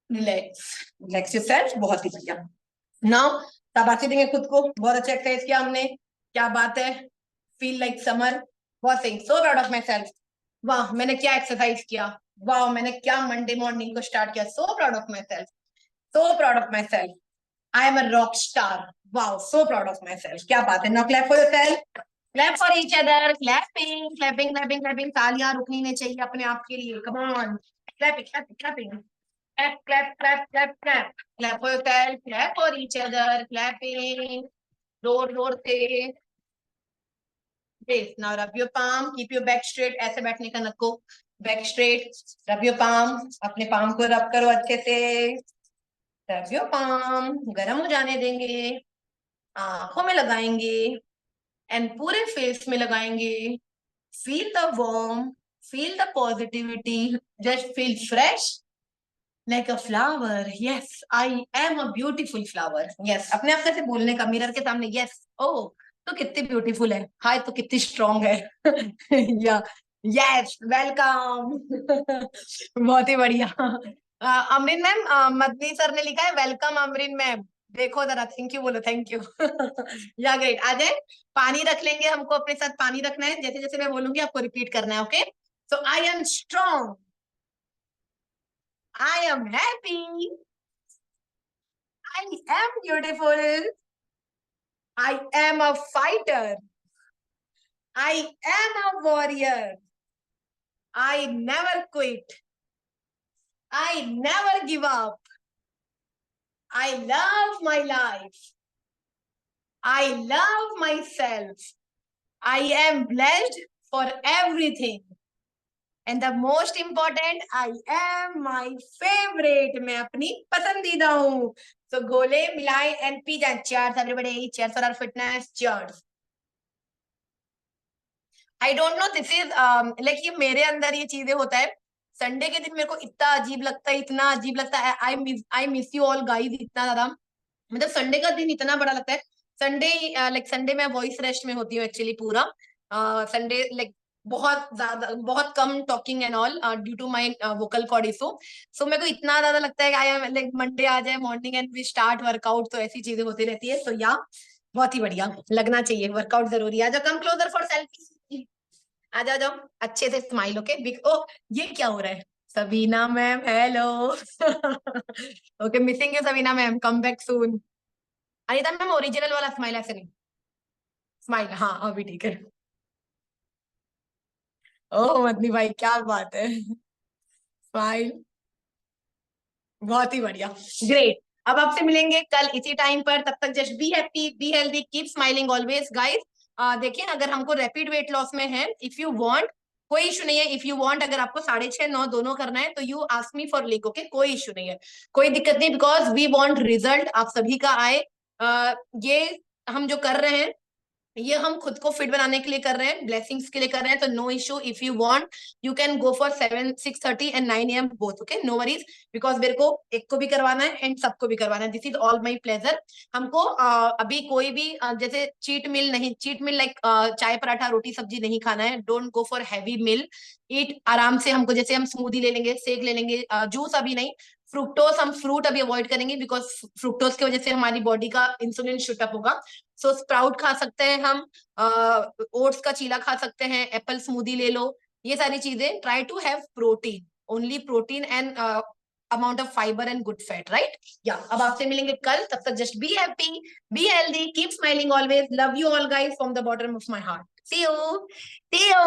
Relax, relax yourself. बहुत ही बढ़िया. नाउ शाबाशी देंगे खुद को. बहुत अच्छा एक्सरसाइज किया हमने. क्या बात है. Feel like summer. बहुत सही. So proud of my self. वाह, मैंने क्या एक्सरसाइज किया. वाह, मैंने क्या मंडे मॉर्निंग को स्टार्ट किया. So proud of my self. So proud of my self. I am a rock star. Wow, so proud of my self. क्या बात है. Now clap for yourself. Clap for each other. Clapping clapping clapping clapping. तालियां रुकनी नहीं चाहिए अपने आप के लिए. Come on. Clapping clapping clapping. Clap, clap, clap, clap, clap. Clap for yourself, clap for each other, clapping. Roar से. Yes, now rub your palm, keep your back straight. ऐसे बैठने का नको. Back straight. Rub your palm. अपने palm को rub करो अच्छे से. Rub your palm. गर्म हो जाने देंगे. आंखों में लगाएंगे एंड पूरे फेस में लगाएंगे. Feel the warmth, feel the positivity. Just feel fresh. Like a flower. Yes, I am a beautiful flower. Yes, अपने आप से बोलने का मिरर के सामने. Yes, oh, तो कितनी ब्यूटीफुल है. हाय, तो कितनी स्ट्रॉन्ग है. या यस, वेलकम. बहुत ही बढ़िया. अमरीन मैम, मदनी सर ने लिखा है वेलकम अमरीन मैम। देखो जरा, थैंक यू बोलो, थैंक यू। या ग्रेट, आ जाए। पानी रख लेंगे, हमको अपने साथ पानी रखना है, जैसे जैसे मैं बोलूंगी आपको रिपीट करना है, okay. So I am strong, I am happy, I am beautiful, I am a fighter, I am a warrior, I never quit, I never give up, I love my life, I love myself. I am blessed for everything. And the most important, I am my favorite. मैं अपनी पसंदीदा हूँ. So गोले मिलाए and P जाए. Cheers everybody. Cheers for our fitness. Cheers. I don't know. This is like ये मेरे अंदर ये चीजें होता है. संडे के दिन मेरे को इतना अजीब लगता है, इतना अजीब लगता है. I miss you all guys इतना ज्यादा. मतलब संडे का दिन इतना बड़ा लगता है. संडे लाइक संडे मैं वॉइस रेस्ट में होती हूँ एक्चुअली पूरा. संडे लाइक बहुत ज्यादा, बहुत कम talking and all due to my vocal cord issue. So मेरे को इतना ज्यादा लगता है कि आई एम लाइक मंडे आ जाए morning and we start workout, तो ऐसी चीजें होती रहती है. सो या बहुत ही बढ़िया लगना चाहिए, वर्कआउट जरूरी है. आ जाओ, कम क्लोजर फॉर सेल्फी. आ जाओ जाओ, अच्छे से स्माइल. ओके, ओ ये क्या हो रहा है? Sabina ma'am hello. Okay, missing you Sabina ma'am, come back soon. Anita ma'am original वाला स्माइल, ऐसे नहीं. स्माइल, हाँ अभी ठीक है. ओह मदनी भाई क्या बात है. स्माइल, बहुत ही बढ़िया. ग्रेट. अब आपसे मिलेंगे कल इसी टाइम पर, तब तक just be happy, be healthy, keep smiling always guys. देखिए, अगर हमको रैपिड वेट लॉस में है, इफ यू वांट, कोई इशू नहीं है. इफ यू वांट, अगर आपको 6.5 9 दोनों करना है तो you ask me for link, okay, कोई इशू नहीं है, कोई दिक्कत नहीं. बिकॉज वी वांट रिजल्ट आप सभी का आए. ये हम जो कर रहे हैं, ये हम खुद को फिट बनाने के लिए कर रहे हैं, ब्लेसिंग्स के लिए कर रहे हैं. तो no issue, if you want you can go for 7 6:30 and 9 AM both, okay, no worries. Because मेरे को एक को भी करवाना है एंड सबको भी करवाना है. This is all my pleasure. हमको अभी कोई भी जैसे चीट मील नहीं, चीट मील लाइक चाय पराठा रोटी सब्जी नहीं खाना है. डोंट गो फॉर हैवी मील. ईट आराम से. हमको जैसे हम स्मूदी ले लेंगे, शेक ले लेंगे, जूस अभी नहीं. फ्रुक्टोस, हम फ्रूट अभी अवॉइड करेंगे बिकॉज फ्रुक्टोस की वजह से हमारी बॉडी का इंसुलिन शूट अप होगा. सो स्प्राउट खा सकते हैं हम, ओट्स का चीला खा सकते हैं, एप्पल स्मूदी ले लो. ये सारी चीजें. Try to have protein, only protein and amount of fibre and good fat, right. या अब आपसे मिलेंगे कल, तब तक just be happy, be healthy, keep smiling always. Love you all guys from the bottom of my heart. See you, see you.